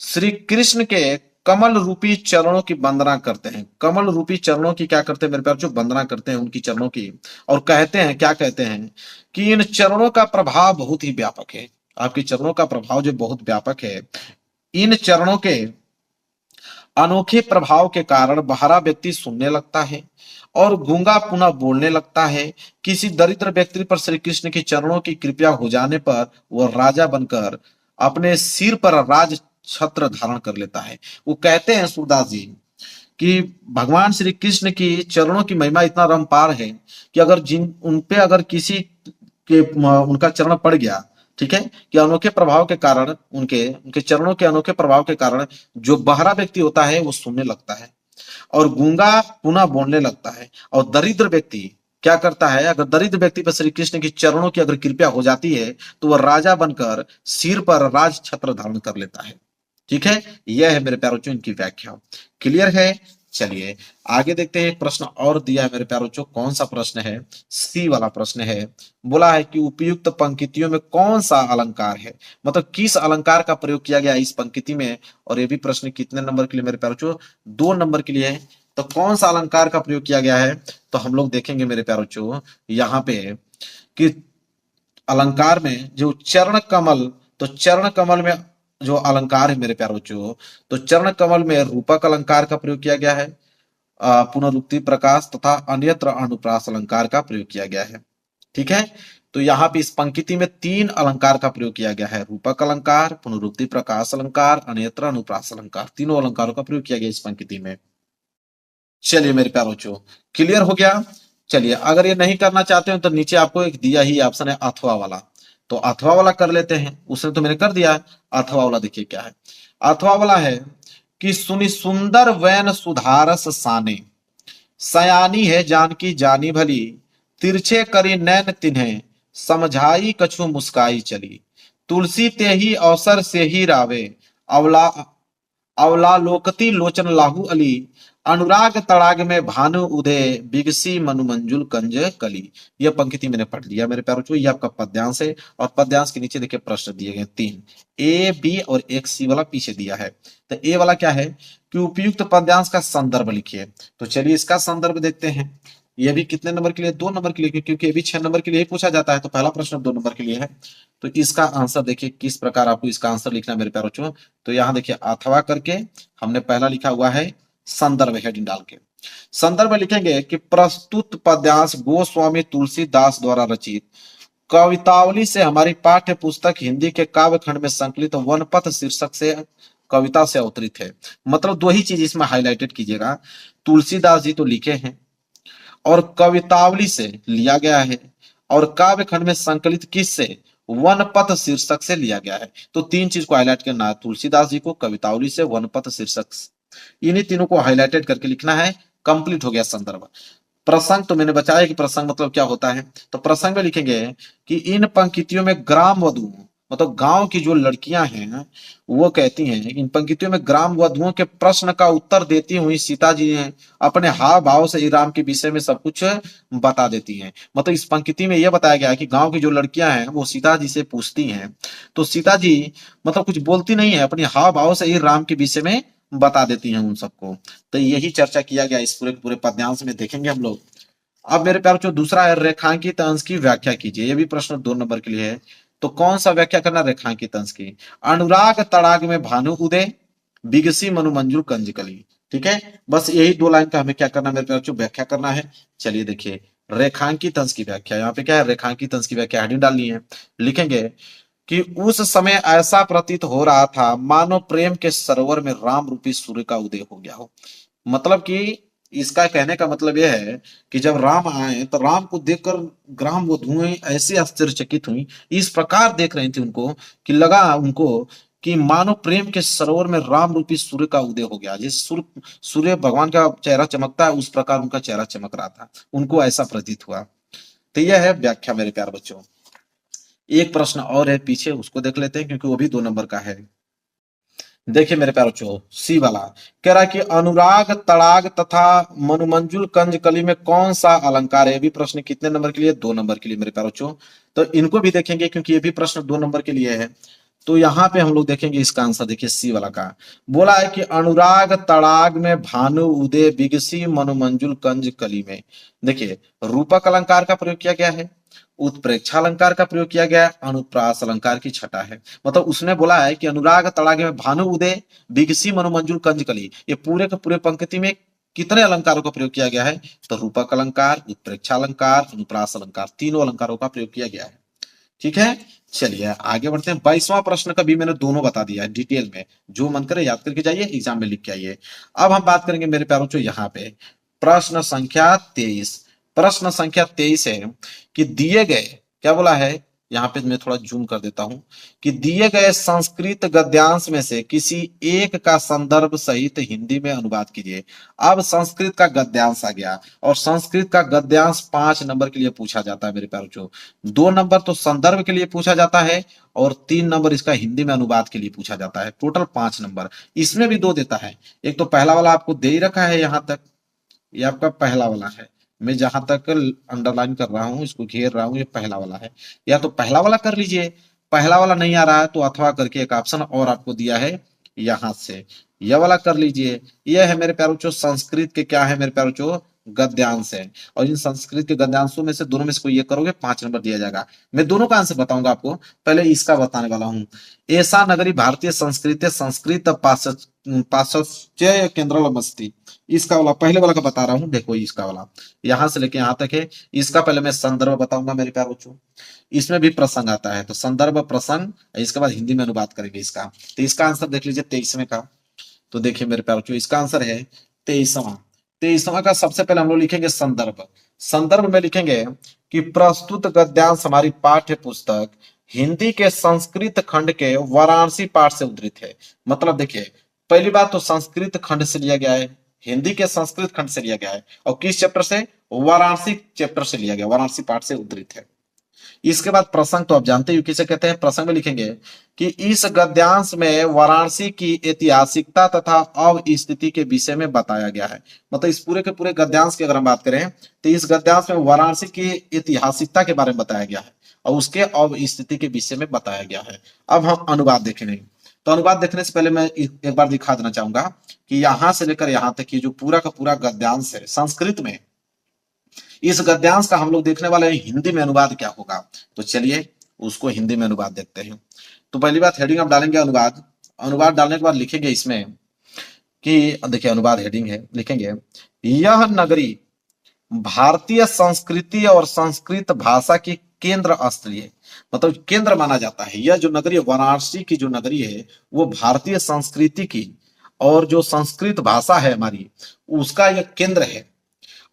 श्री कृष्ण के कमल रूपी चरणों की वंदना करते हैं। कमल रूपी चरणों की क्या करते हैं मेरे प्यारे, जो वंदना करते हैं उनकी चरणों की, और कहते हैं क्या कहते हैं कि इन चरणों का प्रभाव बहुत ही व्यापक है। आपके चरणों का प्रभाव जो बहुत व्यापक है। इन चरणों के अनोखे प्रभाव के कारण बहरा व्यक्ति सुनने लगता है और गूंगा पुनः बोलने लगता है। किसी दरिद्र व्यक्ति पर श्री कृष्ण के चरणों की कृपा हो जाने पर वह राजा बनकर अपने सिर पर राज छत्र धारण कर लेता है। वो कहते हैं सूरदास जी कि भगवान श्री कृष्ण की चरणों की महिमा इतना रंपार है कि अगर जिन उन पे अगर किसी के उनका चरण पड़ गया, ठीक है, कि अनोखे प्रभाव के कारण उनके उनके चरणों के अनोखे प्रभाव के कारण जो बहरा व्यक्ति होता है वो सुनने लगता है और गूंगा पुनः बोलने लगता है। और दरिद्र व्यक्ति क्या करता है, अगर दरिद्र व्यक्ति पर श्री कृष्ण की चरणों की अगर कृपा हो जाती है तो वह राजा बनकर सिर पर राज छत्र धारण कर लेता है। ठीक है, यह है मेरे प्यारों इनकी व्याख्या। क्लियर है? चलिए आगे देखते हैं। एक प्रश्न और दिया है मेरे प्यारों, कौन सा प्रश्न है? सी वाला प्रश्न है। बोला है कि उपयुक्त पंक्तियों में कौन सा अलंकार है, मतलब किस अलंकार का प्रयोग किया गया इस पंक्ति में। और ये भी प्रश्न कितने नंबर के लिए मेरे प्यारों? 2 नंबर के लिए है। तो कौन सा अलंकार का प्रयोग किया गया है, तो हम लोग देखेंगे मेरे प्यारों यहाँ पे कि अलंकार में जो चरण कमल, तो चरण कमल में जो अलंकार है मेरे प्यारे बच्चों, तो चरण कमल में रूपक अलंकार का प्रयोग किया गया है, पुनरुक्ति प्रकाश तथा अन्यत्र अनुप्रास अलंकार का प्रयोग किया गया है। ठीक है, तो यहाँ पे इस पंक्ति में 3 अलंकार का प्रयोग किया गया है, रूपक अलंकार, पुनरुक्ति प्रकाश अलंकार, अन्यत्र अनुप्रास अलंकार। तीनों अलंकारों का प्रयोग किया गया इस पंक्ति में। चलिए मेरे प्यारे बच्चों, क्लियर हो गया। चलिए अगर ये नहीं करना चाहते हो तो नीचे आपको एक दिया ही ऑप्शन है अथवा वाला, तो अथवा वाला कर लेते हैं। उसने तो मैंने कर दिया। अथवा वाला देखिए क्या है। अथवा वाला है कि सुनि सुंदर वैन सुधारस साने, सयानी है जानकी जानी भली, तिरछे करी नैन तिन्हें, समझाई कछु मुस्काई चली, तुलसी ते ही अवसर से ही रावे, अवला अवलालोकती लोचन लाहू अली, अनुराग तड़ाग में भानु उदय, बिगसी मनुमंजुल कंज कली। यह पंक्ति मैंने पढ़ लिया मेरे प्यारों। ये आपका पद्यांश है और पद्यांश के नीचे देखिए प्रश्न दिए गए 3, ए बी और एक सी वाला पीछे दिया है। तो ए वाला क्या है कि उपयुक्त पद्यांश का संदर्भ लिखिए। तो चलिए इसका संदर्भ देखते हैं। ये भी कितने नंबर के लिए? 2 नंबर के लिए, क्योंकि ये भी 6 नंबर के लिए ही पूछा जाता है। तो पहला प्रश्न 2 नंबर के लिए है। तो इसका आंसर देखिए किस प्रकार आपको इसका आंसर लिखना है मेरे प्यारों। तो यहाँ देखिए अथवा करके हमने पहला लिखा हुआ है संदर्भ हेडिंग डाल के। संदर्भ लिखेंगे कि प्रस्तुत पद्यांश गोस्वामी तुलसीदास द्वारा रचित कवितावली से हमारी पाठ्य पुस्तक हिंदी के काव्य खंड में संकलित वनपथ शीर्षक से कविता से अवतरित है। मतलब 2 ही चीज इसमें हाईलाइटेड कीजिएगा, तुलसीदास जी तो लिखे हैं और कवितावली से लिया गया है, और काव्य खंड में संकलित किस से? वनपथ शीर्षक से लिया गया है। तो 3 चीज को हाईलाइट करना है, तुलसीदास जी को, कवितावली से, वनपथ शीर्षक से। इन्हीं तीनों को हाईलाइटेड करके लिखना है। कंप्लीट हो गया संदर्भ। प्रसंग तो मैंने बताया कि प्रसंग मतलब क्या होता है। तो प्रसंग में लिखेंगे कि इन पंक्तियों में ग्राम वधु, मतलब गांव की जो लड़कियां हैं वो कहती हैं, इन पंक्तियों में ग्राम वधुओं के प्रश्न का उत्तर देती हुई सीता जी ने अपने हाव भाव से राम के विषय में सब कुछ बता देती हैं। मतलब इस पंक्ति में यह बताया गया है कि गांव की जो लड़कियां हैं वो सीता जी से पूछती हैं, तो सीता जी मतलब कुछ बोलती नहीं है, अपने हाव भाव से ही राम के विषय में बता देती हैं उन सबको। तो यही चर्चा किया गया इस पूरे पूरे पद्यांश में, देखेंगे हम लोग। अब मेरे प्यार जो दूसरा है रेखांकित अंश की व्याख्या कीजिए। ये भी प्रश्न 2 नंबर के लिए है। तो कौन सा व्याख्या करना रेखांकित अंश की? अनुराग तड़ाग में भानु उदय, बिगसी मनुमंजुल कंजकली। ठीक है, बस यही 2 लाइन का हमें क्या करना मेरे प्यार व्याख्या करना है। चलिए देखिए रेखांकित अंश की व्याख्या। यहाँ पे क्या है? रेखांकित अंश की व्याख्या हेडिंग डालनी है। लिखेंगे कि उस समय ऐसा प्रतीत हो रहा था मानो प्रेम के सरोवर में राम रूपी सूर्य का उदय हो गया हो। मतलब कि इसका कहने का मतलब यह है कि जब राम आए तो राम को देखकर ग्राम वधुएं ऐसे आश्चर्यचकित हुई, इस प्रकार देख रही थी उनको कि लगा उनको कि मानो प्रेम के सरोवर में राम रूपी सूर्य का उदय हो गया। जिस सूर्य भगवान का चेहरा चमकता है उस प्रकार उनका चेहरा चमक रहा था, उनको ऐसा प्रतीत हुआ। तो यह है व्याख्या मेरे प्यार बच्चों। एक प्रश्न और है पीछे, उसको देख लेते हैं क्योंकि वो भी 2 नंबर का है। देखिए मेरे प्यारो चो सी वाला कह रहा है कि अनुराग तड़ाग तथा मनुमंजुल कंज कली में कौन सा अलंकार है। भी प्रश्न कितने नंबर के लिए? 2 नंबर के लिए मेरे प्यारो चो। तो इनको भी देखेंगे क्योंकि ये भी प्रश्न 2 नंबर के लिए है। तो यहाँ पे हम लोग देखेंगे इसका आंसर। देखिए सी वाला का बोला है कि अनुराग तड़ाग में भानु उदय बिगसी मनुमंजुल कंज कली में। देखिए रूपक अलंकार का प्रयोग किया गया है, उत्प्रेक्षा अलंकार का प्रयोग किया गया है, अनुप्रास अलंकार की छटा है। मतलब उसने बोला है कि अनुराग तड़ागे में भानु उदय बिगसी मनुमंजुल कंजकली, ये पूरे के पूरे पंक्ति में कितने अलंकारों का प्रयोग किया गया है? तो रूपक अलंकार, उत्प्रेक्षा अलंकार, अनुप्रास अलंकार, तीनों अलंकारों का प्रयोग किया गया है। ठीक है, चलिए आगे बढ़ते हैं। 22वां प्रश्न का भी मैंने दोनों बता दिया है डिटेल में, जो मन करे याद करके जाइए, एग्जाम में लिख के आइए। अब हम बात करेंगे मेरे प्यारों जो यहाँ पे प्रश्न संख्या 23। प्रश्न संख्या 23 है कि दिए गए, क्या बोला है यहाँ पे, मैं थोड़ा जूम कर देता हूं, कि दिए गए संस्कृत गद्यांश में से किसी एक का संदर्भ सहित हिंदी में अनुवाद कीजिए। अब संस्कृत का गद्यांश आ गया, और संस्कृत का गद्यांश 5 नंबर के लिए पूछा जाता है मेरे प्यारों। 2 नंबर तो संदर्भ के लिए पूछा जाता है, और 3 नंबर इसका हिंदी में अनुवाद के लिए पूछा जाता है। Total 5 number. इसमें भी 2 देता है। एक तो पहला वाला आपको दे ही रखा है यहां तक, ये आपका पहला वाला है। मैं जहां तक अंडरलाइन कर रहा हूं, इसको घेर रहा हूं, ये पहला वाला है। या तो पहला वाला कर लीजिए, पहला वाला नहीं आ रहा है तो अथवा करके एक ऑप्शन और आपको दिया है यहां से, यह वाला कर लीजिए। यह है मेरे प्यारों जो संस्कृत के क्या है मेरे प्यारों जो गद्यांश है, और इन संस्कृत के गद्यांशों में से दोनों में से कोई एक करोगे 5 नंबर दिया जाएगा। मैं दोनों का आंसर बताऊंगा आपको, पहले इसका बताने वाला हूं। ऐसा नगरी भारतीय संस्कृति संस्कृत पाश्चात्य केंद्रमस्ति, इसका वाला पहले वाला का बता रहा हूं, देखो इसका वाला यहां से लेके यहां तक है। इसका पहले मैं संदर्भ बताऊंगा मेरे प्यारे बच्चों। इसमें भी प्रसंग आता है, तो संदर्भ प्रसंग, इसके बाद हिंदी में अनुवाद करेंगे इसका। तो इसका आंसर देख लीजिए 23वें का। तो देखिए मेरे प्यारे बच्चों, इसका आंसर है 23वां। 23वां का सबसे पहले हम लोग लिखेंगे संदर्भ। संदर्भ में लिखेंगे कि प्रस्तुत गद्यांश हमारी पाठ्य पुस्तक हिंदी के संस्कृत खंड के वाराणसी पाठ से उद्धृत है। मतलब देखिए, पहली बात तो संस्कृत खंड से लिया गया है, हिंदी के संस्कृत खंड से लिया गया है, और किस चैप्टर से, वाराणसी चैप्टर से लिया गया, वाराणसी पाठ से उद्धृत है। इसके बाद प्रसंग तो आप जानते हो किसे कहते हैं। प्रसंग में लिखेंगे कि इस गद्यांश में वाराणसी की ऐतिहासिकता तथा अवस्थिति के विषय में बताया गया है। मतलब इस पूरे के पूरे गद्यांश की अगर हम बात करें तो इस गद्यांश में वाराणसी की ऐतिहासिकता के बारे में बताया गया है और उसके अवस्थिति के विषय में बताया गया है। अब हम अनुवाद देखेंगे। तो अनुवाद देखने से पहले मैं एक बार दिखा देना चाहूंगा कि यहां से लेकर यहां तक की जो पूरा का पूरा गद्यांश है संस्कृत में, इस गद्यांश का हम लोग देखने वाले हैं हिंदी में अनुवाद क्या होगा। तो चलिए उसको हिंदी में अनुवाद देखते हैं। तो पहली बात हेडिंग आप डालेंगे अनुवाद। अनुवाद डालने के बाद लिखेंगे इसमें कि देखिए अनुवाद हेडिंग है, लिखेंगे यह नगरी भारतीय संस्कृति और संस्कृत भाषा की केंद्र स्थली है। मतलब केंद्र माना जाता है। यह जो नगरी वाराणसी की जो नगरी है वो भारतीय संस्कृति की और जो संस्कृत भाषा है हमारी उसका यह केंद्र है,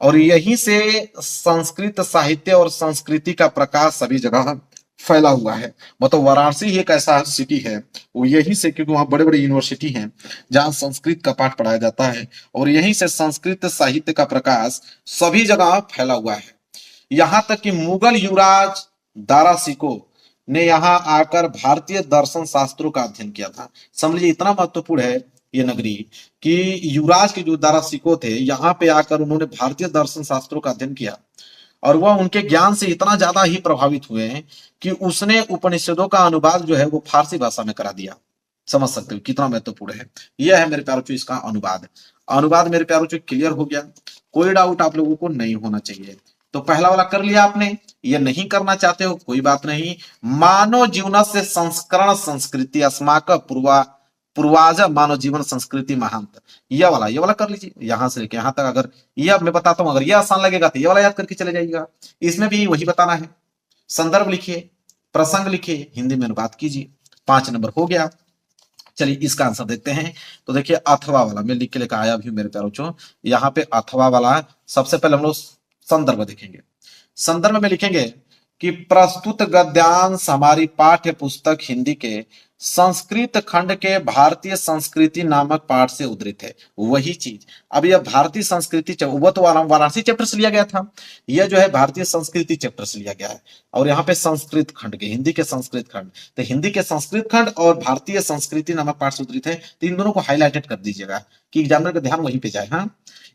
और यहीं से संस्कृत साहित्य और संस्कृति का प्रकाश सभी जगह फैला हुआ है। मतलब वाराणसी ही एक ऐसा सिटी है, वो यहीं से, क्योंकि वहां बड़े बड़े यूनिवर्सिटी हैं जहां संस्कृत का पाठ पढ़ाया जाता है, और यहीं से संस्कृत साहित्य का प्रकाश सभी जगह फैला हुआ है। यहां तक कि मुगल युवराज दारा सिको ने यहाँ आकर भारतीय दर्शन शास्त्रों का अध्ययन किया था। समझ लीजिए इतना महत्वपूर्ण है ये नगरी कि युवराज के जो दारा सिको थे यहाँ पे आकर उन्होंने भारतीय दर्शन शास्त्रों का अध्ययन किया, और वह उनके ज्ञान से इतना ज्यादा ही प्रभावित हुए हैं कि उसने उपनिषदों का अनुवाद जो है वो फारसी भाषा में करा दिया। समझ सकते हो कितना महत्वपूर्ण है। यह है मेरे प्यारों इसका अनुवाद। अनुवाद मेरे प्यारों क्लियर हो गया, कोई डाउट आप लोगों को नहीं होना चाहिए। तो पहला वाला कर लिया आपने, ये नहीं करना चाहते हो कोई बात नहीं। मानव जीवन से संस्करण संस्कृति अस्माक पूर्वाज मानव जीवन संस्कृति महांत, ये वाला कर लीजिए यहां से लेके यहां तक। अगर ये मैं बताता हूं, अगर ये आसान लगेगा तो ये वाला याद करके चले जाइएगा। इसमें भी वही बताना है। संदर्भ लिखिए, प्रसंग लिखिए, हिंदी में अनुवाद कीजिए। 5 नंबर हो गया। चलिए इसका आंसर देखते हैं। तो देखिए अथवा वाला मैं लिख के लेकर आया भी मेरे प्यारों। यहाँ पे अथवा वाला सबसे पहले हम लोग संदर्भ देखेंगे। संदर्भ में लिखेंगे कि प्रस्तुत गद्यांश हमारी पाठ्य पुस्तक हिंदी के संस्कृत खंड के भारतीय संस्कृति नामक पाठ से उद्धृत है। वही चीज अब यह भारतीय संस्कृति वो तो वाराणसी चैप्टर से लिया गया था, यह जो है भारतीय संस्कृति चैप्टर से लिया गया है। और यहाँ पे संस्कृत खंड के, हिंदी के संस्कृत खंड, तो हिंदी के संस्कृत खंड और भारतीय संस्कृति नामक पाठ से उद्धृत है। तो इन दोनों को हाईलाइटेड कर दीजिएगा कि एग्जामिनर का ध्यान वहीं पे जाए। हाँ,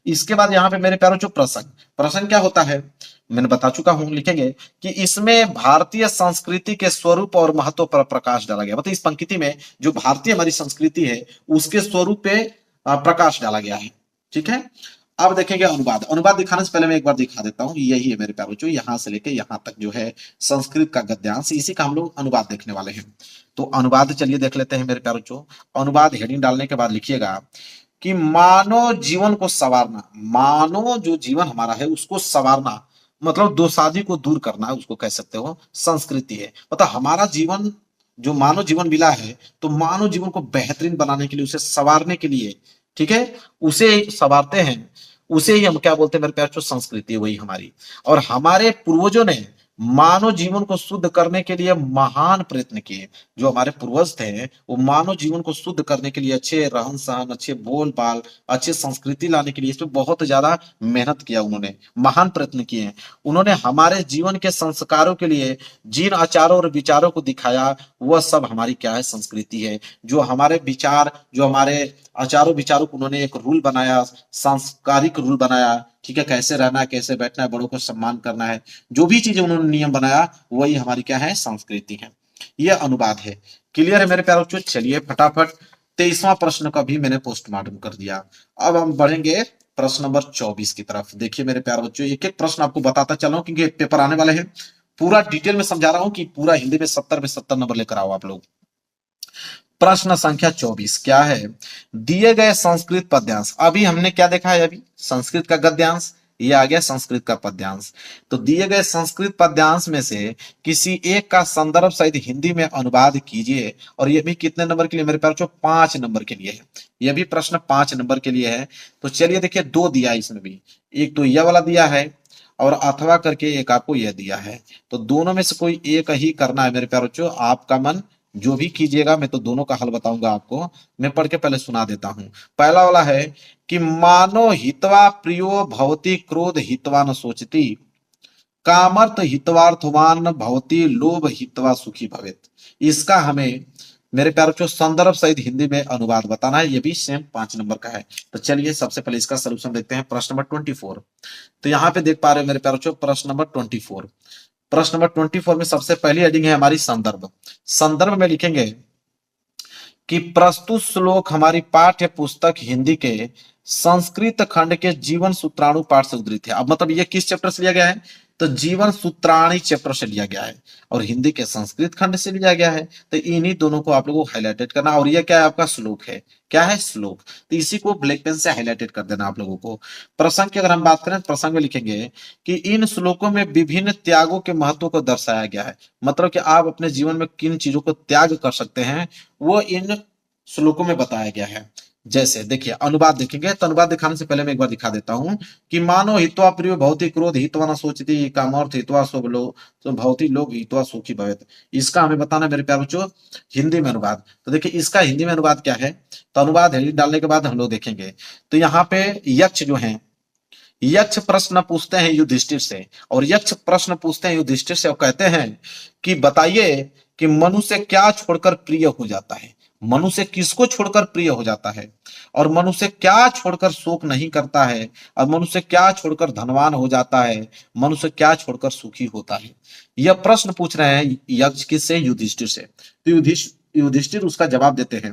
इसके बाद यहाँ पे मेरे प्यारों प्रसंग। प्रसंग क्या होता है मैंने बता चुका हूं। लिखेंगे कि इसमें भारतीय संस्कृति के स्वरूप और महत्व पर प्रकाश डाला गया। मतलब इस पंक्ति में जो भारतीय हमारी संस्कृति है उसके स्वरूप पे प्रकाश डाला गया है। ठीक है, अब देखेंगे अनुवाद। अनुवाद दिखाने से पहले मैं एक बार दिखा देता हूं। यही है मेरे प्यारों यहां से लेके यहां तक जो है संस्कृत का गद्यांश, इसी का हम लोग अनुवाद देखने वाले हैं। तो अनुवाद चलिए देख लेते हैं मेरे प्यारों। अनुवाद हेडिंग डालने के बाद लिखिएगा कि मानव जीवन को संवारना, मानव जो जीवन हमारा है उसको संवारना मतलब दोसाझी को दूर करना, उसको कह सकते हो संस्कृति है। मतलब हमारा जीवन जो मानव जीवन मिला है, तो मानव जीवन को बेहतरीन बनाने के लिए, उसे संवारने के लिए, ठीक है, उसे संवारते हैं, उसे ही हम क्या बोलते हैं मेरे प्यार, जो संस्कृति है वही हमारी। और हमारे पूर्वजों ने मानव जीवन को शुद्ध करने के लिए महान प्रयत्न किए। जो हमारे पूर्वज थे वो मानव जीवन को शुद्ध करने के लिए अच्छे रहन सहन, अच्छे बोल बाल, अच्छे संस्कृति लाने के लिए इसमें बहुत ज्यादा मेहनत किया, उन्होंने महान प्रयत्न किए हैं। उन्होंने हमारे जीवन के संस्कारों के लिए जिन आचारों और विचारों को दिखाया, वह सब हमारी क्या है, संस्कृति है। जो हमारे विचार, जो हमारे आचारों विचारों को उन्होंने एक रूल बनाया, सांस्कारिक रूल बनाया, ठीक है, कैसे रहना है, कैसे बैठना है, बड़ों को सम्मान करना है, जो भी चीजें उन्होंने नियम बनाया वही हमारी क्या है, संस्कृति है। यह अनुवाद है। क्लियर है मेरे प्यारे बच्चों? चलिए फटाफट 23वां प्रश्न का भी मैंने पोस्टमार्टम कर दिया। अब हम बढ़ेंगे प्रश्न नंबर 24 की तरफ। देखिए मेरे प्यारे बच्चों, एक एक प्रश्न आपको बताता चला हूं क्योंकि पेपर आने वाले हैं। पूरा डिटेल में समझा रहा हूं कि पूरा हिंदी में 70 में 70 नंबर लेकर आओ आप लोग। प्रश्न संख्या 24 क्या है? दिए गए संस्कृत पद्यांश, अभी हमने क्या देखा है, अभी संस्कृत का गद्यांश, ये आ गया संस्कृत का पद्यांश। तो दिए गए संस्कृत पद्यांश में से किसी एक का संदर्भ सहित हिंदी में अनुवाद कीजिए। और ये भी कितने नंबर के लिए मेरे प्यारे, 5 नंबर के लिए है। यह भी प्रश्न 5 नंबर के लिए है। तो चलिए देखिए, दो दिया इसमें भी, एक तो यह वाला दिया है और अथवा करके एक आपको यह दिया है। तो दोनों में से कोई एक ही करना है मेरे प्यारे बच्चों। आपका मन जो भी कीजिएगा, मैं तो दोनों का हल बताऊंगा आपको। मैं पढ़ के पहले सुना देता हूं। पहला वाला है कि मानो हितवा प्रियो भवती क्रोध हितवा न सोचती, कामर्थ हितवार्थवान भवती लोभ हितवा सुखी भवेत। इसका हमें मेरे प्यारे बच्चों संदर्भ सहित हिंदी में अनुवाद बताना है। ये भी सेम 5 नंबर का है। तो चलिए सबसे पहले इसका सोल्यूशन देखते हैं। प्रश्न नंबर 24। तो यहाँ पे देख पा रहे हो मेरे प्यारे बच्चों, प्रश्न नंबर 24। प्रश्न नंबर 24 में सबसे पहली हेडिंग है हमारी संदर्भ। संदर्भ में लिखेंगे कि प्रस्तुत श्लोक हमारी पाठ्य पुस्तक हिंदी के संस्कृत खंड के जीवन सूत्राणु पाठ से उद्धृत है। अब मतलब ये किस चैप्टर से लिया गया है? तो जीवन सूत्राणी चैप्टर से लिया गया है और हिंदी के संस्कृत खंड से लिया गया है। तो इन्हीं दोनों को आप लोगों को हाईलाइटेड करना। और ये क्या है? आपका श्लोक है। क्या है? श्लोक। तो इसी को ब्लैक पेन से हाईलाइटेड कर देना आप लोगों को। प्रसंग की अगर हम बात करें, प्रसंग में लिखेंगे कि इन श्लोकों में विभिन्न त्यागों के महत्व को दर्शाया गया है। मतलब कि आप अपने जीवन में किन चीजों को त्याग कर सकते हैं, वो इन श्लोकों में बताया गया है। जैसे देखिए अनुवाद देखेंगे, तो अनुवाद दिखाने से पहले मैं एक बार दिखा देता हूं कि मानो हित्वा प्रिय भौतिक क्रोध हित्वा न सोचती, कामर्थ हित्वा शुभ लो तो भौतिक लोग हित्वा सुखी भवेत। इसका हमें बताना मेरे प्यारे बच्चों हिंदी में अनुवाद। तो देखिए इसका हिंदी में अनुवाद क्या है? तो अनुवाद हेडिंग डालने के बाद हम लोग देखेंगे। तो यहाँ पे यक्ष जो है, यक्ष प्रश्न पूछते हैं युधिष्ठिर से, और यक्ष प्रश्न पूछते हैं युधिष्ठिर से और कहते हैं कि बताइए कि मनुष्य क्या छोड़कर प्रिय हो जाता है। मनुष्य किसको छोड़कर प्रिय हो जाता है, और मनुष्य क्या छोड़कर शोक नहीं करता है, और मनुष्य क्या छोड़कर धनवान हो जाता है, मनुष्य क्या छोड़कर सुखी होता है। यह प्रश्न पूछ रहे हैं यक्ष किससे? युधिष्ठिर से। तो युधिष्ठिर उसका जवाब देते हैं,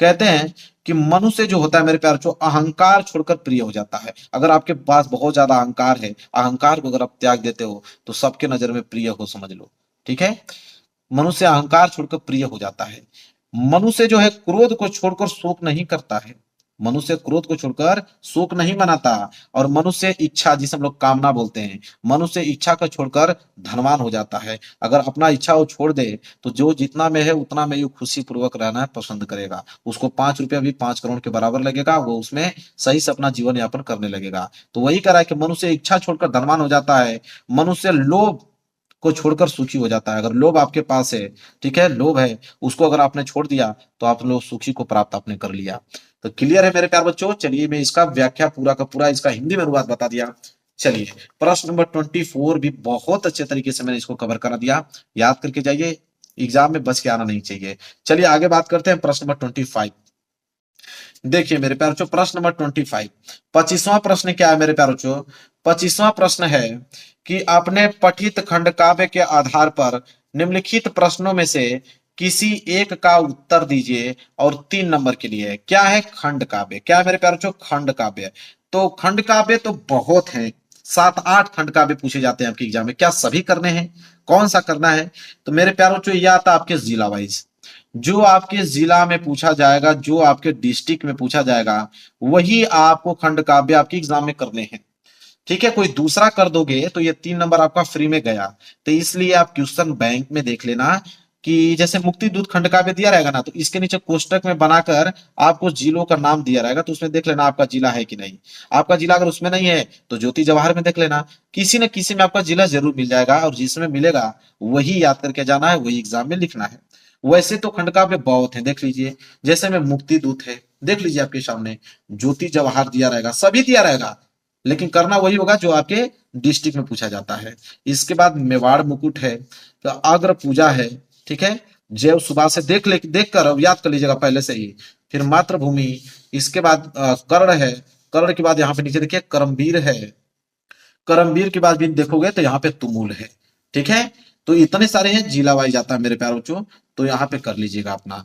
कहते हैं कि मनुष्य जो होता है मेरे प्यारे, जो अहंकार छोड़कर प्रिय हो जाता है। अगर आपके पास बहुत ज्यादा अहंकार है, अहंकार को अगर आप त्याग देते हो तो सबके नजर में प्रिय हो, समझ लो। ठीक है, मनुष्य अहंकार छोड़कर प्रिय हो जाता है। मनुष्य जो है क्रोध को छोड़कर शोक नहीं करता है। मनुष्य क्रोध को छोड़कर शोक नहीं मनाता। और मनुष्य इच्छा, जिसे हम लोग कामना बोलते हैं, मनुष्य इच्छा को छोड़कर धनवान हो जाता है। अगर अपना इच्छा वो छोड़ दे तो जो जितना में है उतना में खुशी पूर्वक रहना पसंद करेगा। उसको 5 रुपया भी 5 करोड़ के बराबर लगेगा, वो उसमें सही से अपना जीवन यापन करने लगेगा। तो वही कह रहा है कि मनुष्य इच्छा छोड़कर धनवान हो जाता है। मनुष्य लोभ को छोड़कर सुखी हो जाता है। अगर लोभ आपके पास है, ठीक है, लोभ है, उसको अगर आपने छोड़ दिया तो आप लोग सुखी को प्राप्त आपने कर लिया। तो क्लियर है मेरे प्यार बच्चों? चलिए मैं इसका व्याख्या पूरा का पूरा इसका हिंदी में अनुवाद बता दिया। चलिए प्रश्न नंबर 24 भी बहुत अच्छे तरीके से मैंने इसको कवर करा दिया। याद करके जाइए, एग्जाम में बच के आना नहीं चाहिए। चलिए आगे बात करते हैं प्रश्न नंबर 25। देखिए मेरे प्यार बच्चों, प्रश्न नंबर 25, 25वां प्रश्न क्या है मेरे प्यार बच्चों? 25वां प्रश्न है कि अपने पठित खंड काव्य के आधार पर निम्नलिखित प्रश्नों में से किसी एक का उत्तर दीजिए। और 3 नंबर के लिए क्या है? खंड काव्य। क्या है मेरे प्यारे बच्चों? खंड काव्य। तो खंड काव्य तो बहुत है, 7-8 खंड काव्य पूछे जाते हैं आपके एग्जाम में। क्या सभी करने हैं? कौन सा करना है? तो मेरे प्यारे बच्चों यह आता आपके जिला वाइज। जो आपके जिला में पूछा जाएगा, जो आपके डिस्ट्रिक्ट में पूछा जाएगा, वही आपको खंड काव्य आपके एग्जाम में करने हैं। ठीक है, कोई दूसरा कर दोगे तो ये 3 नंबर आपका फ्री में गया। तो इसलिए आप क्वेश्चन बैंक में देख लेना कि जैसे मुक्ति दूध खंड काव्य दिया रहेगा ना, तो इसके नीचे कोष्टक में बनाकर आपको जिलों का नाम दिया रहेगा, तो उसमें देख लेना आपका जिला है कि नहीं। आपका जिला अगर उसमें नहीं है तो ज्योति जवाहर में देख लेना, किसी न किसी में आपका जिला जरूर मिल जाएगा, और जिसमें मिलेगा वही याद करके जाना है, वही एग्जाम में लिखना है। वैसे तो खंड काव्य बहुत है, देख लीजिए, जैसे में मुक्ति दूत है, देख लीजिए आपके सामने, ज्योति जवाहर दिया रहेगा, सभी दिया रहेगा, लेकिन करना वही होगा जो आपके डिस्ट्रिक्ट में पूछा जाता है। इसके बाद मेवाड़ मुकुट है, तो अग्र पूजा है, ठीक है, जैव सुबह से देख कर अब याद कर लीजिएगा पहले से ही। फिर मातृभूमि, इसके बाद कर्ण है, कर्ण के बाद यहाँ पे नीचे देखिए करमवीर है, करमवीर के बाद भी देखोगे तो यहाँ पे तुमुल है, ठीक है। तो इतने सारे हैं, जिला वाइज आता है मेरे प्यारे बच्चों, तो यहाँ पे कर लीजिएगा अपना।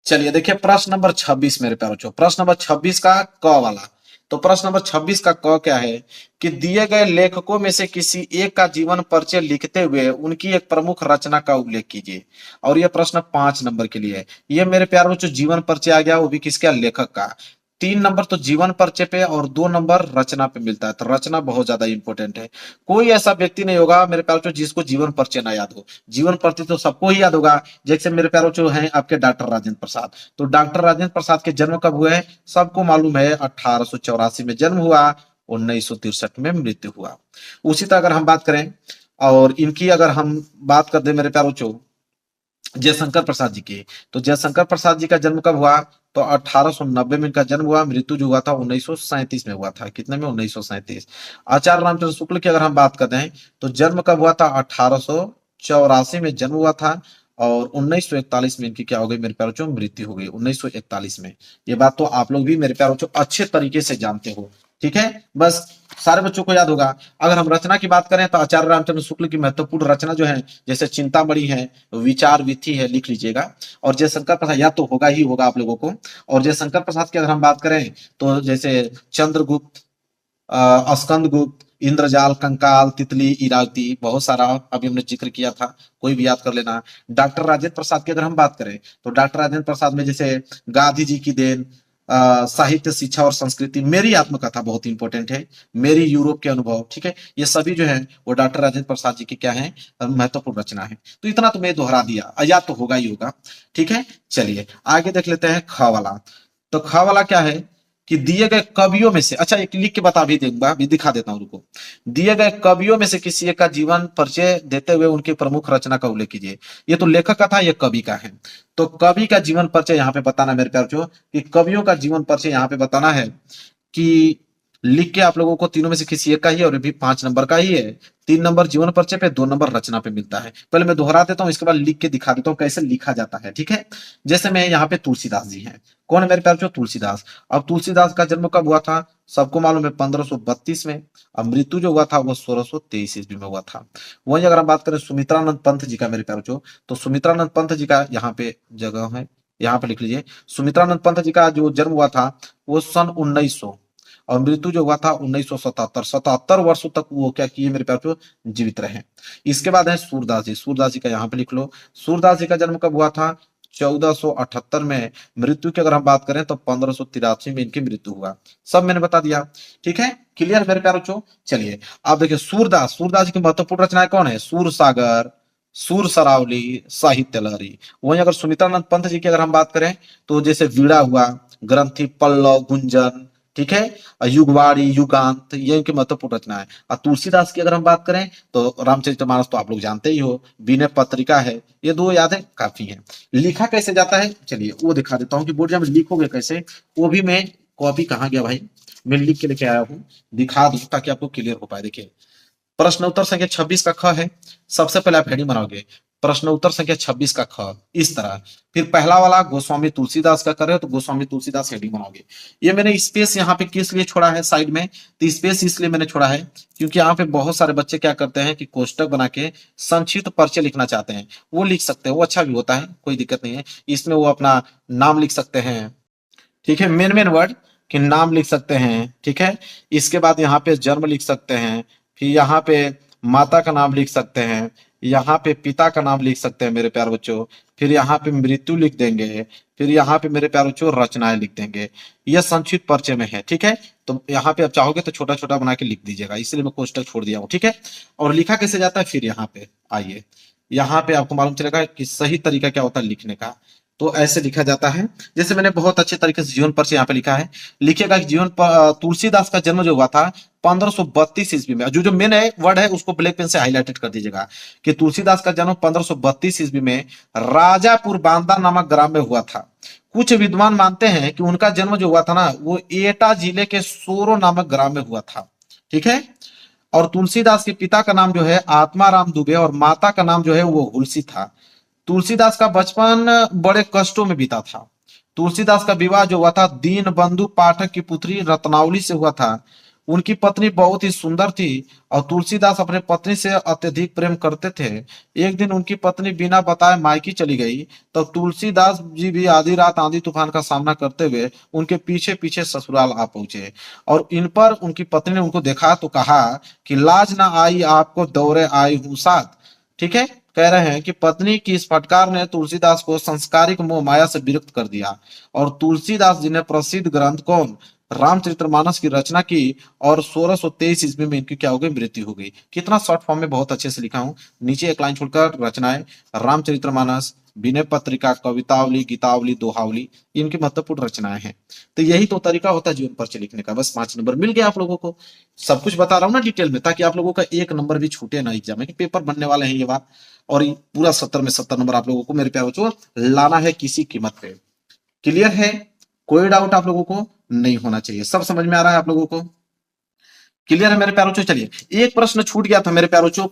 चलिए देखिए प्रश्न नंबर 26 मेरे प्यारे बच्चों, प्रश्न नंबर 26 का क वाला। तो प्रश्न नंबर 26 का क क्या है कि दिए गए लेखकों में से किसी एक का जीवन परिचय लिखते हुए उनकी एक प्रमुख रचना का उल्लेख कीजिए। और यह प्रश्न 5 नंबर के लिए है। ये मेरे प्यारे बच्चों जीवन परिचय आ गया, वो भी किसका, लेखक का। 3 नंबर तो जीवन परिचय पे और 2 नंबर रचना पे मिलता है, तो रचना बहुत ज्यादा इंपॉर्टेंट है। कोई ऐसा व्यक्ति नहीं होगा मेरे प्यारे बच्चों जिसको जीवन परिचय ना याद हो। जीवन परिचय तो सबको ही याद होगा, जैसे मेरे प्यारे बच्चों हैं आपके डॉक्टर राजेंद्र प्रसाद। तो डॉक्टर राजेंद्र प्रसाद के जन्म कब हुए, सबको मालूम है 1884 में जन्म हुआ, 1963 में मृत्यु हुआ। उसी तरह अगर हम बात करें, और इनकी अगर हम बात कर दे मेरे प्यारे बच्चों जयशंकर प्रसाद जी की, तो जयशंकर प्रसाद जी का जन्म कब हुआ, तो 1890 में इनका जन्म हुआ, मृत्यु जो हुआ था 1937 में हुआ था। कितने में, 1937। आचार्य रामचंद्र शुक्ल की अगर हम बात करते हैं तो जन्म कब हुआ था, 1884 में जन्म हुआ था, और 1941 में इनकी क्या हो गई मेरे प्यारे बच्चों, मृत्यु हो गई 1941 में। ये बात तो आप लोग भी मेरे प्यारे बच्चों अच्छे तरीके से जानते हो, ठीक है, बस सारे बच्चों को याद होगा। अगर हम रचना की बात करें तो आचार्य रामचंद्र शुक्ल की महत्वपूर्ण रचना जो है, जैसे चिंतामणि है, विचार विथि है, लिख लीजिएगा। और जयशंकर प्रसाद या तो होगा ही होगा आप लोगों को। और जयशंकर प्रसाद की अगर हम बात करें तो जैसे चंद्रगुप्त, स्कंद गुप्त, इंद्रजाल, कंकाल, तितली, इरावती, बहुत सारा अभी हमने जिक्र किया था, कोई भी याद कर लेना। डॉक्टर राजेंद्र प्रसाद की अगर हम बात करें तो डॉक्टर राजेंद्र प्रसाद में जैसे गांधी जी की देन, साहित्य, शिक्षा और संस्कृति, मेरी आत्मकथा बहुत इंपॉर्टेंट है, मेरी यूरोप के अनुभव, ठीक है, ये सभी जो है वो डॉक्टर राजेंद्र प्रसाद जी की क्या है, महत्वपूर्ण रचना है। तो इतना तो मैं दोहरा दिया, याद तो होगा ही होगा, ठीक है। चलिए आगे देख लेते हैं ख वाला। तो ख वाला क्या है कि दिए गए कवियों में से, अच्छा एक लिख के बता भी दूंगा, भी दिखा देता हूं, रुको। दिए गए कवियों में से किसी एक का जीवन परिचय देते हुए उनकी प्रमुख रचना का उल्लेख कीजिए। ये तो लेखक का था, ये कवि का है। तो कवि का जीवन परिचय यहाँ पे बताना मेरे प्यारे बच्चों, कि कवियों का जीवन परिचय यहाँ पे बताना है कि लिख के आप लोगों को तीनों में से किसी एक का ही, और ये भी 5 नंबर का ही है। 3 नंबर जीवन परिचय पे, 2 नंबर रचना पे मिलता है। पहले मैं दोहरा देता हूँ, इसके बाद लिख के दिखा देता हूँ कैसे लिखा जाता है, ठीक है। जैसे मैं यहाँ पे तुलसीदास जी हैं, कौन है मेरे प्यारे बच्चों, तुलसीदास। अब तुलसीदास का जन्म कब हुआ था, सबको मालूम है 1532 में। अब मृत्यु जो हुआ था वो 1623 ईस्वी में हुआ था। वहीं अगर हम बात करें सुमित्रानंद पंत जी का मेरे प्यारे बच्चों, तो सुमित्रानंद पंत जी का यहाँ पे जगह है, यहाँ पे लिख लीजिए। सुमित्रानंद पंत जी का जो जन्म हुआ था वो सन 1900, और मृत्यु जो हुआ था 1977। 77 वर्षों तक वो क्या किए मेरे प्यारे बच्चों, जीवित रहे। इसके बाद है सूरदास जी, सूरदास जी का यहाँ पे लिख लो। सूरदास जी का जन्म कब हुआ था, 1478 में। मृत्यु की अगर हम बात करें तो 1583 में इनकी मृत्यु हुआ। सब मैंने बता दिया, ठीक है, क्लियर मेरे प्यारे बच्चों। चलिए आप देखिए सूरदास, सूरदास जी की महत्वपूर्ण रचनाएं कौन है, सूर सागर, सूर सरावली, साहित्य लहरी। वहीं अगर सुमित्रानंद पंत जी की अगर हम बात करें तो जैसे वीणा हुआ, ग्रंथि, पल्लव, गुंजन, ठीक है, युगवाणी, युगांत, ये इनकी महत्वपूर्ण रचना है। और तुलसीदास की अगर हम बात करें तो रामचरितमानस तो आप लोग जानते ही हो, विनय पत्रिका है, ये 2 यादें काफी हैं। लिखा कैसे जाता है, चलिए वो दिखा देता हूँ कि बोर्ड में लिखोगे कैसे, वो भी मैं, कॉपी कहाँ गया भाई, मैं लिख के लेके आया हूँ, दिखा दूं ताकि आपको क्लियर हो पाए। देखिए प्रश्न उत्तर संख्या 26 का ख है, सबसे पहले आप हेडिंग बनाओगे, प्रश्न उत्तर संख्या 26 का ख, इस तरह। फिर पहला वाला गोस्वामी तुलसीदास का करे तो गोस्वामी तुलसीदास हेडिंग बनाओगे। ये मैंने स्पेस यहाँ पे किस लिए छोड़ा है साइड में, तो स्पेस इसलिए मैंने छोड़ा है क्योंकि यहाँ पे बहुत सारे बच्चे क्या करते हैं कि कोष्टक बना के संक्षिप्त परिचय लिखना चाहते हैं, वो लिख सकते हैं, वो अच्छा भी होता है, कोई दिक्कत नहीं है। इसमें वो अपना नाम लिख सकते हैं, ठीक है, मेन मेन वर्ड कि नाम लिख सकते हैं, ठीक है। इसके बाद यहाँ पे जन्म लिख सकते हैं, फिर यहाँ पे माता का नाम लिख सकते हैं, यहाँ पे पिता का नाम लिख सकते हैं मेरे प्यारे बच्चों, फिर यहाँ पे मृत्यु लिख देंगे, फिर यहाँ पे मेरे प्यारे बच्चों रचनाएं लिख देंगे। यह संक्षिप्त परिचय में है, ठीक है। तो यहाँ पे आप चाहोगे तो छोटा छोटा बना के लिख दीजिएगा, इसलिए मैं कोष्टक छोड़ दिया हूँ, ठीक है। और लिखा कैसे जाता है, फिर यहाँ पे आइए, यहाँ पे आपको मालूम चलेगा कि सही तरीका क्या होता है लिखने का। तो ऐसे लिखा जाता है, जैसे मैंने बहुत अच्छे तरीके से जीवन परिचय यहाँ पे लिखा है। लिखिएगा कि तुलसीदास का जन्म जो हुआ था 1532 ईस्वी में। जो जो मेन है वर्ड है उसको ब्लैक पेन से हाईलाइटेड कर दीजिएगा कि तुलसीदास का जन्म 1532 ईस्वी में राजापुर बांदा नामक ग्राम में हुआ था। कुछ विद्वान मानते हैं कि उनका जन्म जो हुआ था ना वो एटा जिले के सोरो नामक ग्राम में हुआ था, ठीक है। और तुलसीदास के पिता का नाम जो है आत्माराम दुबे और माता का नाम जो है वो हुलसी था। तुलसीदास का बचपन बड़े कष्टों में बीता था। तुलसीदास का विवाह जो हुआ था दीन बंधु पाठक की पुत्री रत्नावली से हुआ था। उनकी पत्नी बहुत ही सुंदर थी और तुलसीदास अपने पत्नी से अत्यधिक प्रेम करते थे। एक दिन उनकी पत्नी बिना बताए मायकी चली गई, तब तुलसीदास जी भी आधी रात आंधी तूफान का सामना करते हुए उनके पीछे पीछे ससुराल आ पहुंचे। और इन पर उनकी पत्नी ने उनको देखा तो कहा कि लाज ना आई आपको दौरे आई हूं साथ, ठीक है। कह रहे हैं कि पत्नी की इस फटकार ने तुलसीदास को संस्कारिक मोह माया से विरक्त कर दिया और तुलसीदास जी ने प्रसिद्ध ग्रंथ कौन रामचरितमानस की रचना की और 1623 ईस्वी में इनकी क्या हो गई, मृत्यु हो गई। कितना शॉर्ट फॉर्म में बहुत अच्छे से लिखा हूं, नीचे एक लाइन छोड़कर रचनाएं रामचरितमानस, विनय पत्रिका, कवितावली, गीतावली, दोहावली, इनकी महत्वपूर्ण रचनाएं हैं। तो यही तो तरीका होता है जीवन परिचय लिखने का। बस 5 नंबर मिल गया आप लोगों को। सब कुछ बता रहा हूं ना डिटेल में, ताकि आप लोगों का 1 नंबर भी छूटे ना एग्जाम में, कि पेपर बनने वाले हैं ये बात। और ये पूरा 70 में 70 नंबर आप लोगों को मेरे प्यारे बच्चों लाना है किसी कीमत पे। क्लियर है, कोई डाउट आप लोगों को नहीं होना चाहिए। सब समझ में आ रहा है आप लोगों को, क्लियर है मेरे प्यारे बच्चों। चलिए एक प्रश्न छूट गया था मेरे प्यारे बच्चों,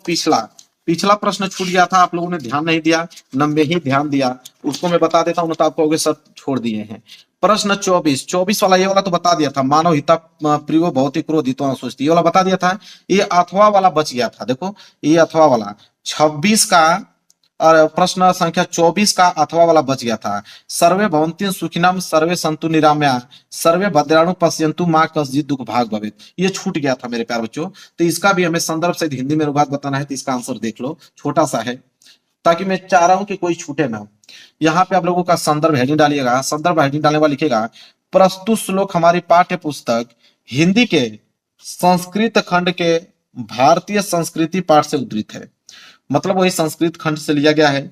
पिछला प्रश्न छूट गया था, आप लोगों ने ध्यान नहीं दिया, न में ही ध्यान दिया। उसको मैं बता देता हूं तो आप कहोगे सब छोड़ दिए हैं। प्रश्न 24 वाला, ये वाला तो बता दिया था, मानव हिता प्रियो भौतिक क्रोधित्व सोचती, ये वाला बता दिया था। ये अथवा वाला बच गया था, देखो ये अथवा वाला 26 का और प्रश्न संख्या 24 का अथवा वाला बच गया था। सर्वे भवन्ति सुखिनम सर्वे सन्तु निरामया सर्वे भद्राणु पश्यन्तु मां कश्चित् दुख भाग भवेत्, ये छूट गया था मेरे प्यारे बच्चों। तो इसका भी हमें संदर्भ से हिंदी में अनुवाद बताना है, तो इसका आंसर देख लो, छोटा सा है, ताकि मैं चाह रहा हूं कि कोई छूटे ना। यहाँ पे आप लोगों का संदर्भ हेडिंग डालिएगा, संदर्भ हेडिंग डालने वाला लिखेगा प्रस्तुत श्लोक हमारी पाठ्य पुस्तक हिंदी के संस्कृत खंड के भारतीय संस्कृति पाठ से उद्धृत है। मतलब वही संस्कृत खंड से लिया गया है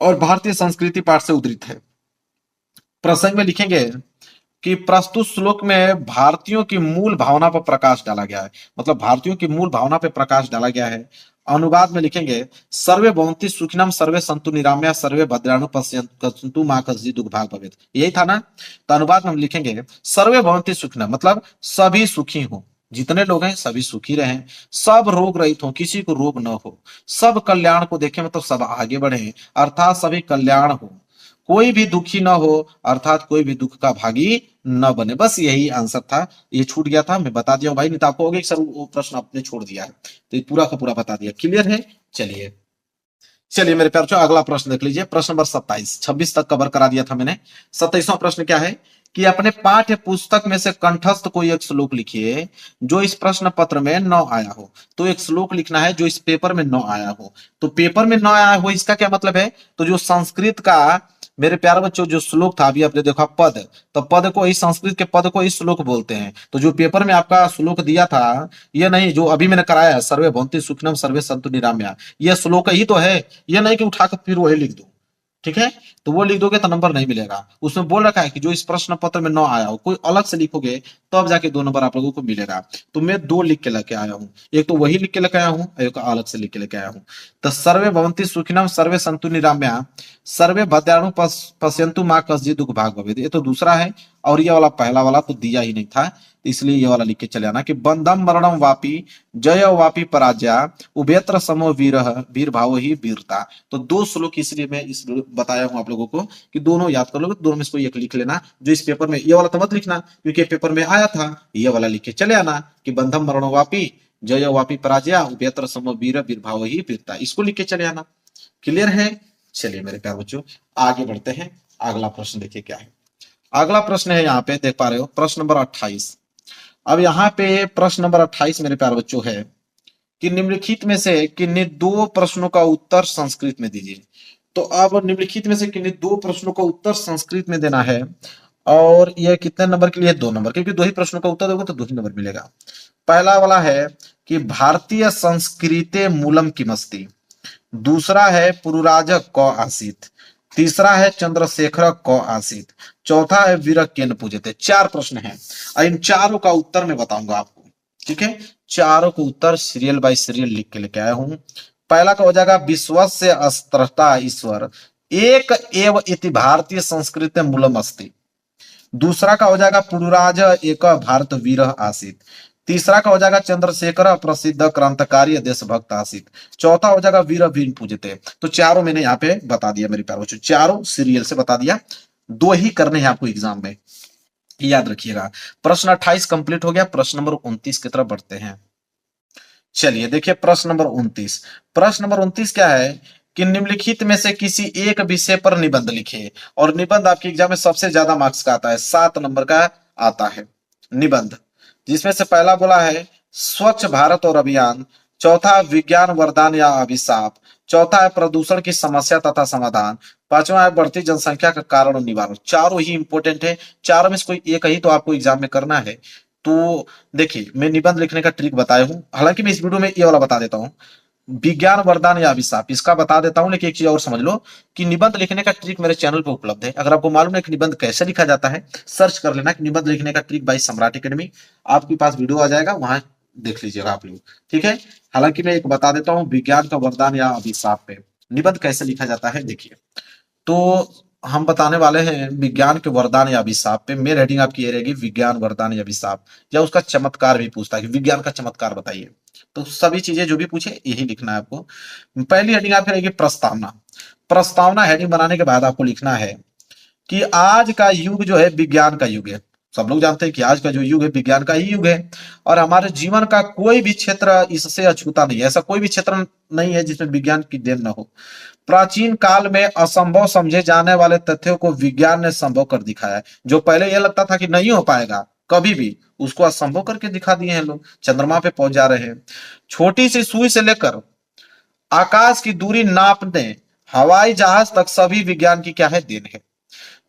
और भारतीय संस्कृति पाठ से उद्धृत है। प्रसंग में लिखेंगे कि प्रस्तुत श्लोक में भारतीयों की मूल भावना पर प्रकाश डाला गया है, मतलब भारतीयों की मूल भावना पर प्रकाश डाला गया है। अनुवाद में लिखेंगे सर्वे भवन्ति सुखिनम सर्वे सन्तु निरामया सर्वे भद्राणु पश्यन्तु मां कश्चित् दुख भाग भवेत्, यही था ना। तो अनुवाद में हम लिखेंगे सर्वे भवन्ति सुखिनम, मतलब सभी सुखी हो, जितने लोग हैं सभी सुखी रहें, सब रोग रहित हो, किसी को रोग न हो, सब कल्याण को देखें, मतलब सब आगे बढ़े, अर्थात सभी कल्याण हो, कोई भी दुखी ना हो, अर्थात कोई भी दुख का भागी न बने। बस यही आंसर था, ये छूट गया था, मैं बता दिया भाई, नहीं तो आपको होगा सर वो प्रश्न आपने छोड़ दिया है, तो ये पूरा का पूरा बता दिया। क्लियर है, चलिए चलिए मेरे प्यारे बच्चों अगला प्रश्न देख लीजिए, प्रश्न नंबर 27, 26 तक कवर करा दिया था मैंने। 27वां प्रश्न क्या है कि अपने पाठ्य पुस्तक में से कंठस्थ कोई एक श्लोक लिखिए जो इस प्रश्न पत्र में न आया हो। तो एक श्लोक लिखना है जो इस पेपर में न आया हो। तो पेपर में न आया हो इसका क्या मतलब है, तो जो संस्कृत का मेरे प्यारे बच्चों जो श्लोक था, अभी आपने देखा पद, तो पद को ही संस्कृत के पद को ही श्लोक बोलते हैं। तो जो पेपर में आपका श्लोक दिया था, ये नहीं जो अभी मैंने कराया है सर्वे भवन्ति सुखिनम सर्वे सन्तु निरामया, ये श्लोक ही तो है, ये नहीं कि उठाकर फिर वही लिख दो, ठीक है। तो वो लिख दोगे तो नंबर नहीं मिलेगा। उसमें बोल रखा है कि जो इस प्रश्न पत्र में न आया हो, कोई अलग से लिखोगे तब जाके 2 नंबर आप लोगों को मिलेगा। तो मैं 2 लिख के लेके आया हूं, एक तो वही लिख के लेके आया हूं, एक अलग से लिख के लेके आया हूं। तो सर्वे भवन्ति सुखिनम सर्वे सन्तु निरामया सर्वे भद्राणु पश्यन्तु मां कश्चित् दुख भाग भवेत्, ये तो दूसरा है। और ये वाला पहला वाला तो दिया ही नहीं था, इसलिए ये वाला लिख के चले आना कि बंधम मरणम वापी जय वापी पराजया उभयत्र समो वीरः वीर भाव ही वीरता। तो 2 श्लोक इसलिए मैं इस बताया हूं आप लोगों को कि दोनों याद कर लोगे, दोनों में से कोई एक लिख लेना। जो इस पेपर में, ये वाला तो मत लिखना क्योंकि पेपर में आया था, ये वाला लिख के चले आना कि बंधम मरणो वापी जय वापी पराजया उभयत्र समो वीर वीर भाव ही वीरता, इसको लिख के चले आना। क्लियर है, चलिए मेरे प्यारे बच्चों आगे बढ़ते हैं। अगला प्रश्न देखिए क्या है। अगला प्रश्न है, यहाँ पे देख पा रहे हो प्रश्न नंबर 28। अब यहाँ पे प्रश्न नंबर 28 मेरे प्यारे बच्चों है कि निम्नलिखित में से किन्हीं दो प्रश्नों का उत्तर संस्कृत में दीजिए। तो अब निम्नलिखित में से किन्हीं दो प्रश्नों का उत्तर संस्कृत में देना है, और यह कितने नंबर के लिए? 2 नंबर, क्योंकि दो ही प्रश्नों का उत्तर दोगे तो 2 ही नंबर मिलेगा। पहला वाला है कि भारतीय संस्कृते मूलम किमस्ति, दूसरा है पुरुराज क आसीत, तीसरा है चंद्रशेखर क आसीत, चौथा है वीर केन पूजते। 4 प्रश्न हैं और इन चारों का उत्तर मैं बताऊंगा आपको। ठीक है, चारों को उत्तर सीरियल बाय सीरियल लिख के लेके आया हूं। पहला का हो जाएगा विश्वस्य अस्त्रष्टा ईश्वर एक एव इति भारतीय संस्कृत मूलम अस्ति। दूसरा का हो जाएगा पुरुराज एक भारत वीर आसीत। तीसरा का हो जाएगा चंद्रशेखर प्रसिद्ध क्रांतिकारी देशभक्त आसीत। चौथा हो जाएगा वीर भीम पूजते। तो चारों मैंने यहाँ पे बता दिया मेरे प्यारे बच्चों, चारों सीरियल से बता दिया। 2 ही करने हैं आपको एग्जाम में, याद रखिएगा। प्रश्न 28 कंप्लीट हो गया। प्रश्न नंबर 29 की तरफ बढ़ते हैं। चलिए देखिए प्रश्न नंबर 29। प्रश्न नंबर 29 क्या है कि निम्नलिखित में से किसी एक विषय पर निबंध लिखे, और निबंध आपके एग्जाम में सबसे ज्यादा मार्क्स का आता है, 7 नंबर का आता है निबंध, जिसमें से पहला बोला है स्वच्छ भारत और अभियान, चौथा विज्ञान वरदान या अभिशाप, चौथा है प्रदूषण की समस्या तथा समाधान, पांचवा है बढ़ती जनसंख्या का कारण और निवारण। चारों ही इंपॉर्टेंट है, चारों में से कोई एक ही तो आपको एग्जाम में करना है। तो देखिए मैं निबंध लिखने का ट्रिक बताया हूं, हालांकि मैं इस वीडियो में ये वाला बता देता हूं, विज्ञान वरदान या अभिशाप इसका बता देता हूं। लेकिन एक चीज और समझ लो कि निबंध लिखने का ट्रिक मेरे चैनल पर उपलब्ध है। अगर आपको मालूम है कि निबंध कैसे लिखा जाता है, सर्च कर लेना कि निबंध लिखने का ट्रिक बाय सम्राट एकेडमी, आपके पास वीडियो आ जाएगा, वहां देख लीजिएगा आप लोग। ठीक है, हालांकि मैं एक बता देता हूँ विज्ञान का वरदान या अभिशाप पे निबंध कैसे लिखा जाता है। देखिए तो हम बताने वाले हैं विज्ञान के वरदान या अभिशाप पे। मेरी हेडिंग आपकी ये रहेगी विज्ञान वरदान या अभिशाप, या उसका चमत्कार भी पूछता है कि विज्ञान का चमत्कार बताइए। तो सभी चीजें जो भी पूछे यही लिखना है आपको। पहली हेडिंग आपकी रहेगी प्रस्तावना। प्रस्तावना हेडिंग बनाने के बाद आपको लिखना है कि आज का युग जो है विज्ञान का युग है। सब लोग जानते हैं कि आज का जो युग है विज्ञान का ही युग है, और हमारे जीवन का कोई भी क्षेत्र इससे अछूता नहीं है। ऐसा कोई भी क्षेत्र नहीं है जिसमें विज्ञान की देन न हो। प्राचीन काल में असंभव समझे जाने वाले तथ्यों को विज्ञान ने संभव कर दिखाया है। जो पहले यह लगता था कि नहीं हो पाएगा कभी भी, उसको असंभव करके दिखा दिए हैं लोग। चंद्रमा पे पहुंच जा रहे हैं। छोटी सी सुई से लेकर आकाश की दूरी नापने हवाई जहाज तक सभी विज्ञान की क्या है? देन है।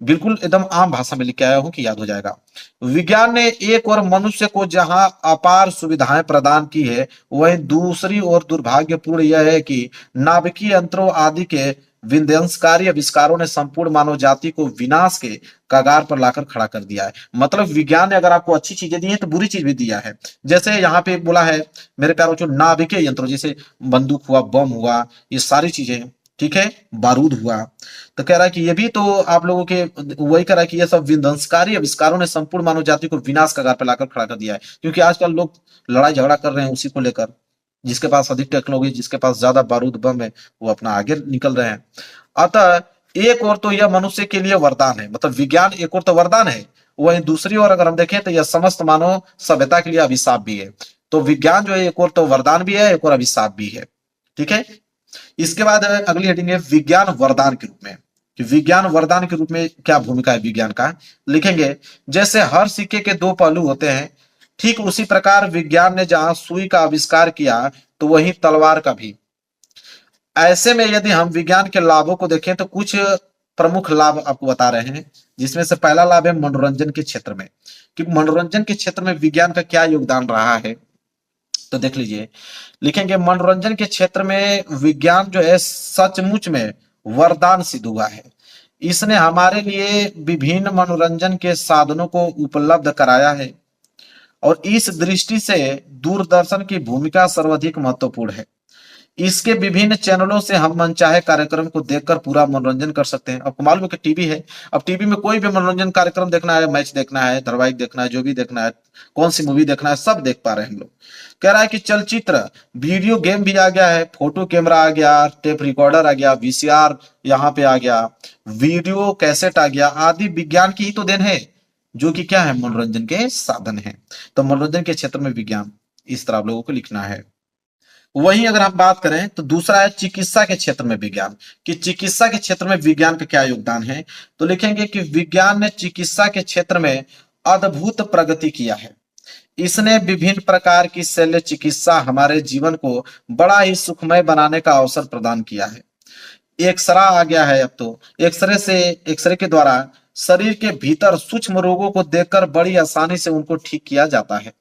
बिल्कुल एकदम आम भाषा में लिख के आया हूं कि याद हो जाएगा। विज्ञान ने एक और मनुष्य को जहां अपार सुविधाएं प्रदान की है, वहीं दूसरी ओर दुर्भाग्यपूर्ण यह है कि नाभिकीय यंत्रों आदि के विध्वंसकारी आविष्कारों ने संपूर्ण मानव जाति को विनाश के कगार पर लाकर खड़ा कर दिया है। मतलब विज्ञान ने अगर आपको अच्छी चीजें दी है तो बुरी चीज भी दिया है। जैसे यहाँ पे बोला है मेरे प्यारों जो नाभिकीय यंत्रों, जैसे बंदूक हुआ, बम हुआ, ये सारी चीजें, ठीक है, बारूद हुआ, तो कह रहा है कि ये भी तो आप लोगों के वही कह रहा है कि ये सब विध्वंसकारी आविष्कारों ने संपूर्ण मानव जाति को विनाश कगार पर लाकर खड़ा कर दिया है। क्योंकि आजकल लोग लड़ाई झगड़ा कर रहे हैं उसी को लेकर, जिसके पास अधिक टेक्नोलॉजी, जिसके पास ज्यादा बारूद बम है, वो अपना आगे निकल रहे हैं। अतः एक और तो यह मनुष्य के लिए वरदान है, मतलब विज्ञान एक और तो वरदान है, वहीं दूसरी ओर अगर हम देखें तो यह समस्त मानव सभ्यता के लिए अभिशाप भी है। तो विज्ञान जो है एक और तो वरदान भी है, एक और अभिशाप भी है। ठीक है, इसके बाद अगली हेडिंग है विज्ञान वरदान के रूप में, कि विज्ञान वरदान के रूप में क्या भूमिका है विज्ञान का। लिखेंगे जैसे हर सिक्के के 2 पहलू होते हैं, ठीक उसी प्रकार विज्ञान ने जहां सुई का आविष्कार किया तो वही तलवार का भी। ऐसे में यदि हम विज्ञान के लाभों को देखें तो कुछ प्रमुख लाभ आपको बता रहे हैं, जिसमें से पहला लाभ है मनोरंजन के क्षेत्र में, कि मनोरंजन के क्षेत्र में विज्ञान का क्या योगदान रहा है। तो देख लीजिए, लिखेंगे मनोरंजन के क्षेत्र में विज्ञान जो है सचमुच में वरदान सिद्ध हुआ है। इसने हमारे लिए विभिन्न मनोरंजन के साधनों को उपलब्ध कराया है, और इस दृष्टि से दूरदर्शन की भूमिका सर्वाधिक महत्वपूर्ण है। इसके विभिन्न चैनलों से हम मनचाहे कार्यक्रम को देखकर पूरा मनोरंजन कर सकते हैं। आपको मालूम है कि टीवी है, अब टीवी में कोई भी मनोरंजन कार्यक्रम देखना है, मैच देखना है, धारावाहिक देखना है, जो भी देखना है, कौन सी मूवी देखना है, सब देख पा रहे हैं हम लोग। कह रहा है कि चलचित्र, वीडियो गेम भी आ गया है, फोटो कैमरा आ गया, टेप रिकॉर्डर आ गया, वीसीआर यहाँ पे आ गया, वीडियो कैसेट आ गया, आदि विज्ञान की ही तो देन है, जो कि क्या है? मनोरंजन के साधन है। तो मनोरंजन के क्षेत्र में विज्ञान, इस तरह आप लोगों को लिखना है। वहीं अगर हम बात करें तो दूसरा है चिकित्सा के क्षेत्र में विज्ञान, कि चिकित्सा के क्षेत्र में विज्ञान का क्या योगदान है। तो लिखेंगे कि विज्ञान ने चिकित्सा के क्षेत्र में अद्भुत प्रगति किया है। इसने विभिन्न प्रकार की शल्य चिकित्सा हमारे जीवन को बड़ा ही सुखमय बनाने का अवसर प्रदान किया है। एक्सरा आ गया है अब तो। एक्सरे के द्वारा शरीर के भीतर सूक्ष्म रोगों को देखकर बड़ी आसानी से उनको ठीक किया जाता है।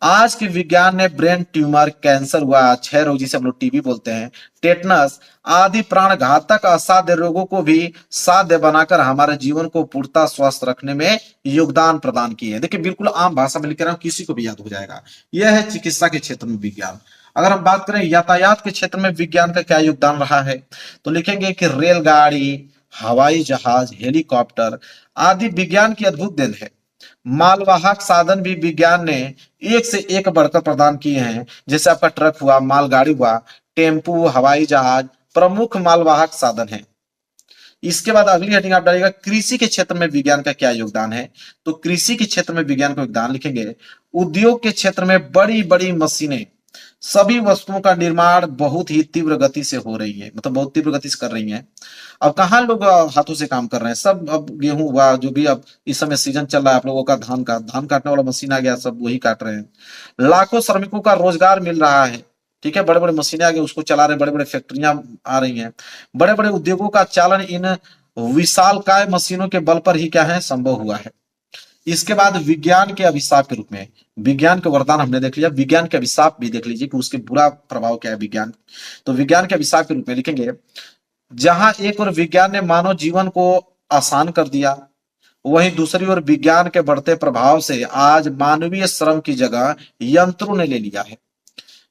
आज के विज्ञान ने ब्रेन ट्यूमर, कैंसर हुआ, क्षय रोग जिसे हम लोग टीबी बोलते हैं, टेटनस आदि प्राण घातक असाध्य रोगों को भी साध्य बनाकर हमारे जीवन को पूर्णतः स्वस्थ रखने में योगदान प्रदान किए हैं। देखिए बिल्कुल आम भाषा में लिख रहा हूं, किसी को भी याद हो जाएगा। यह है चिकित्सा के क्षेत्र में विज्ञान। अगर हम बात करें यातायात के क्षेत्र में विज्ञान का क्या योगदान रहा है, तो लिखेंगे कि रेलगाड़ी, हवाई जहाज, हेलीकॉप्टर आदि विज्ञान की अद्भुत देन है। मालवाहक साधन भी विज्ञान ने एक से एक बढ़कर प्रदान किए हैं। जैसे आपका ट्रक हुआ, मालगाड़ी हुआ, टेम्पू, हवाई जहाज प्रमुख मालवाहक साधन है। इसके बाद अगली हेडिंग आप डालिएगा कृषि के क्षेत्र में विज्ञान का क्या योगदान है। तो कृषि के क्षेत्र में विज्ञान का योगदान लिखेंगे, उद्योग के क्षेत्र में बड़ी बड़ी मशीनें सभी वस्तुओं का निर्माण बहुत ही तीव्र गति से हो रही है, मतलब बहुत तीव्र गति से कर रही है। अब कहाँ लोग हाथों से काम कर रहे हैं, सब अब गेहूं हुआ जो भी अब इस समय सीजन चल रहा है आप लोगों का धान का, धान काटने वाला मशीन आ गया, सब वही काट रहे हैं। लाखों श्रमिकों का रोजगार मिल रहा है। ठीक है, बड़े बड़े मशीनें आ गई, उसको चला रहे, बड़े बड़े फैक्ट्रियां आ रही हैं। बड़े बड़े उद्योगों का चालन इन विशालकाय मशीनों के बल पर ही क्या है संभव हुआ है। इसके बाद विज्ञान के अभिशाप के रूप में, विज्ञान के वरदान हमने देख लिया, विज्ञान के अभिशाप भी देख लीजिए कि उसके बुरा प्रभाव क्या है विज्ञान। तो विज्ञान के अभिशाप के रूप में लिखेंगे, जहां एक और विज्ञान ने मानव जीवन को आसान कर दिया, वहीं दूसरी ओर विज्ञान के बढ़ते प्रभाव से आज मानवीय श्रम की जगह यंत्रों ने ले लिया है,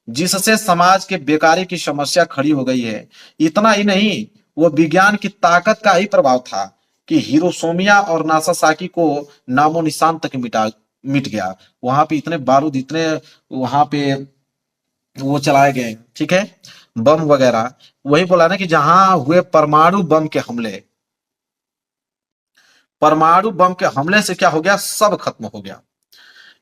जिससे समाज के बेकारी की समस्या खड़ी हो गई है। इतना ही नहीं, वो विज्ञान की ताकत का ही प्रभाव था कि हिरोशिमा और नागासाकी को नामो निशान तक मिट गया। वहां पे इतने बारूद, इतने वहां पे वो चलाए गए, ठीक है, बम वगैरह। वही बोला ना कि जहां हुए परमाणु बम के हमले, परमाणु बम के हमले से क्या हो गया, सब खत्म हो गया।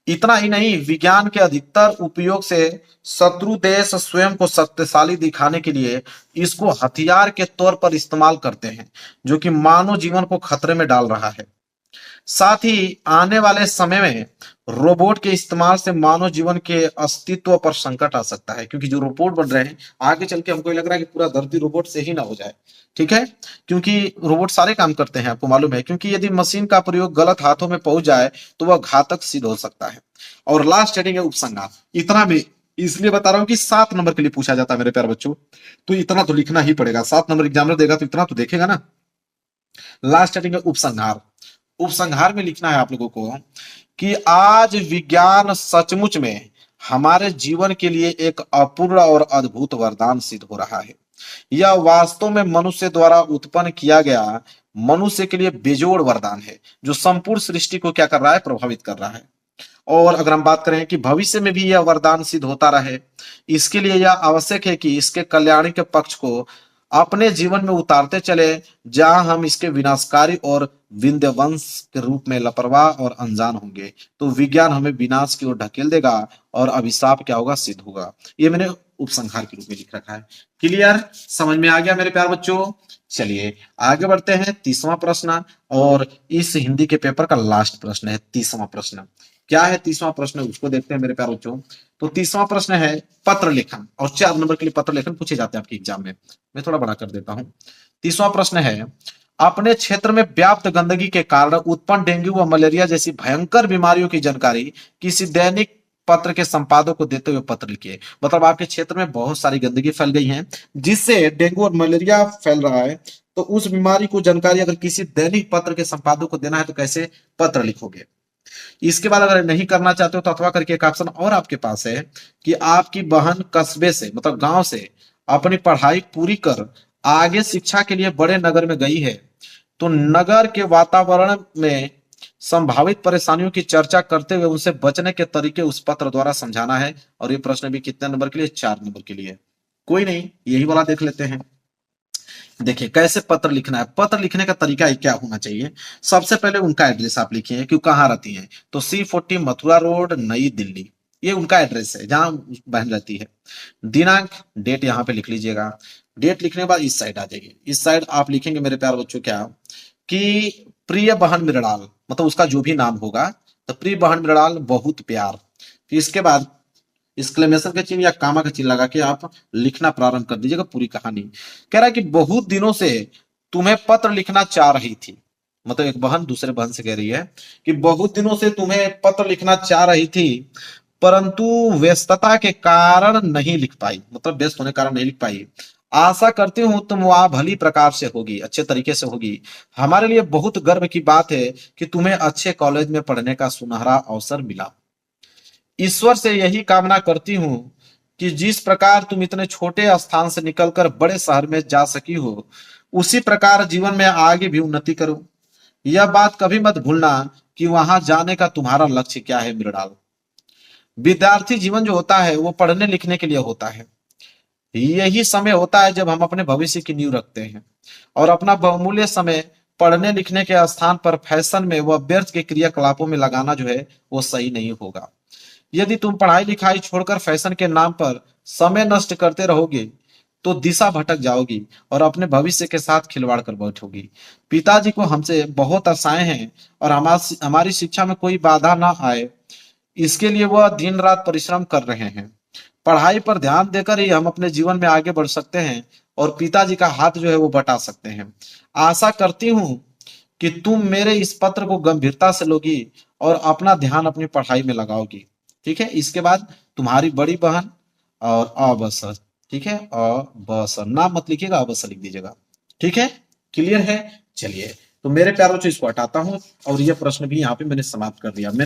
इतना ही नहीं, विज्ञान के अधिकतर उपयोग से शत्रु देश स्वयं को शक्तिशाली दिखाने के लिए इसको हथियार के तौर पर इस्तेमाल करते हैं, जो कि मानव जीवन को खतरे में डाल रहा है। साथ ही आने वाले समय में रोबोट के इस्तेमाल से मानव जीवन के अस्तित्व पर संकट आ सकता है, क्योंकि जो रोबोट बन रहे हैं आगे चल के हमको लग रहा है कि पूरा धरती रोबोट से ही ना हो जाए। ठीक है, क्योंकि रोबोट सारे काम करते हैं, आपको मालूम है, क्योंकि यदि मशीन का प्रयोग गलत हाथों में पहुंच जाए तो वह घातक सिद्ध हो सकता है। और लास्ट हेडिंग है उपसंहार। इतना भी इसलिए बता रहा हूं कि 7 नंबर के लिए पूछा जाता है मेरे प्यारे बच्चों, तो इतना तो लिखना ही पड़ेगा। 7 नंबर एग्जामिनर देगा तो इतना तो देखेगा ना। लास्ट हेडिंग है उपसंहार। उपसंहार में लिखना है आप लोगों को कि आज विज्ञान सचमुच में हमारे जीवन के लिए एक अपूर्ण और अद्भुत वरदान सिद्ध हो रहा है। यह वास्तव में मनुष्य द्वारा उत्पन्न किया गया मनुष्य के लिए बेजोड़ वरदान है, जो संपूर्ण सृष्टि को क्या कर रहा है, प्रभावित कर रहा है। और अगर हम बात करें कि भविष्य में भी यह वरदान सिद्ध होता रहे, इसके लिए यह आवश्यक है कि इसके कल्याण के पक्ष को अपने जीवन में उतारते चले, जहां हम इसके विनाशकारी और विंध्यवंश के रूप में लापरवाह और अनजान होंगे तो विज्ञान हमें विनाश की ओर ढकेल देगा और अभिशाप क्या होगा, सिद्ध होगा। ये मैंने उपसंहार के रूप में लिख रखा है। क्लियर, समझ में आ गया मेरे प्यारे बच्चों। चलिए आगे बढ़ते हैं। 30वां प्रश्न, और इस हिंदी के पेपर का लास्ट प्रश्न है 30वां प्रश्न। क्या है 30वां प्रश्न, उसको देखते हैं मेरे प्यारे बच्चों। तो 30वां प्रश्न है पत्र लेखन, और 4 नंबर के लिए पत्र लेखन पूछे जाते हैं आपके एग्जाम में। मैं थोड़ा बड़ा कर देता हूं। 30वां प्रश्न है, अपने क्षेत्र में व्याप्त गंदगी के कारण उत्पन्न डेंगू व मलेरिया जैसी भयंकर बीमारियों की जानकारी किसी दैनिक पत्र के संपादक को देते हुए पत्र लिखिए। मतलब आपके क्षेत्र में बहुत सारी गंदगी फैल गई है, जिससे डेंगू और मलेरिया फैल रहा है, तो उस बीमारी को जानकारी अगर किसी दैनिक पत्र के संपादक को देना है तो कैसे पत्र लिखोगे। इसके बाद अगर नहीं करना चाहते हो तो अथवा करके एक ऑप्शन और आपके पास है कि आपकी बहन कस्बे से, मतलब गांव से अपनी पढ़ाई पूरी कर आगे शिक्षा के लिए बड़े नगर में गई है, तो नगर के वातावरण में संभावित परेशानियों की चर्चा करते हुए उनसे बचने के तरीके उस पत्र द्वारा समझाना है। और ये प्रश्न भी कितने नंबर के लिए, 4 नंबर के लिए। कोई नहीं, यही वाला देख लेते हैं। देखिए कैसे पत्र लिखना है। पत्र लिखने का तरीका क्या होना चाहिए, सबसे पहले उनका एड्रेस आप लिखिए कि कहाँ रहती हैं। तो C40 मथुरा रोड, नई दिल्ली, ये उनका एड्रेस है जहां बहन रहती है। दिनांक, डेट यहाँ पे लिख लीजिएगा। डेट लिखने के बाद इस साइड आ जाइए। इस साइड आप लिखेंगे मेरे प्यारे बच्चों क्या, कि प्रिय बहन मृणाल, मतलब उसका जो भी नाम होगा, तो प्रिय बहन मृणाल बहुत प्यार, फिर इसके बाद एक्सक्लेमेशन का चिन्ह या कामा का चिन्ह लगा के आप लिखना प्रारंभ कर दीजिएगा पूरी कहानी। कह रहा है कि बहुत दिनों से तुम्हें पत्र लिखना चाह रही थी, मतलब एक बहन दूसरे बहन से कह रही है कि बहुत दिनों से तुम्हें पत्र लिखना चाह रही थी, परंतु व्यस्तता के कारण नहीं लिख पाई, मतलब व्यस्त होने के कारण नहीं लिख पाई। आशा करती हूँ तुम वहां भली प्रकार से होगी, अच्छे तरीके से होगी। हमारे लिए बहुत गर्व की बात है कि तुम्हें अच्छे कॉलेज में पढ़ने का सुनहरा अवसर मिला। ईश्वर से यही कामना करती हूँ कि जिस प्रकार तुम इतने छोटे स्थान से निकलकर बड़े शहर में जा सकी हो, उसी प्रकार जीवन में आगे भी उन्नति करो। यह बात कभी मत भूलना कि वहां जाने का तुम्हारा लक्ष्य क्या है मृणाल। विद्यार्थी जीवन जो होता है वो पढ़ने लिखने के लिए होता है। यही समय होता है जब हम अपने भविष्य की नींव रखते हैं, और अपना बहुमूल्य समय पढ़ने लिखने के स्थान पर फैशन में व व्यर्थ के क्रियाकलापों में लगाना जो है वो सही नहीं होगा। यदि तुम पढ़ाई लिखाई छोड़कर फैशन के नाम पर समय नष्ट करते रहोगे तो दिशा भटक जाओगी और अपने भविष्य के साथ खिलवाड़ कर बैठोगी। पिताजी को हमसे बहुत आशाएं हैं और हमारी शिक्षा में कोई बाधा ना आए, इसके लिए वह दिन रात परिश्रम कर रहे हैं। पढ़ाई पर ध्यान देकर ही हम अपने जीवन में आगे बढ़ सकते हैं और पिताजी का हाथ जो है वो बटा सकते हैं। आशा करती हूँ कि तुम मेरे इस पत्र को गंभीरता से लोगी और अपना ध्यान अपनी पढ़ाई में लगाओगी। ठीक है, इसके बाद तुम्हारी बड़ी बहन और अवसर। ठीक है, अवसर नाम मत लिखिएगा, अवसर लिख दीजिएगा। ठीक है, क्लियर है। चलिए, तो मेरे प्यारे बच्चों इसको हटाता हूं और यह प्रश्न भी यहाँ पे मैंने समाप्त कर दिया।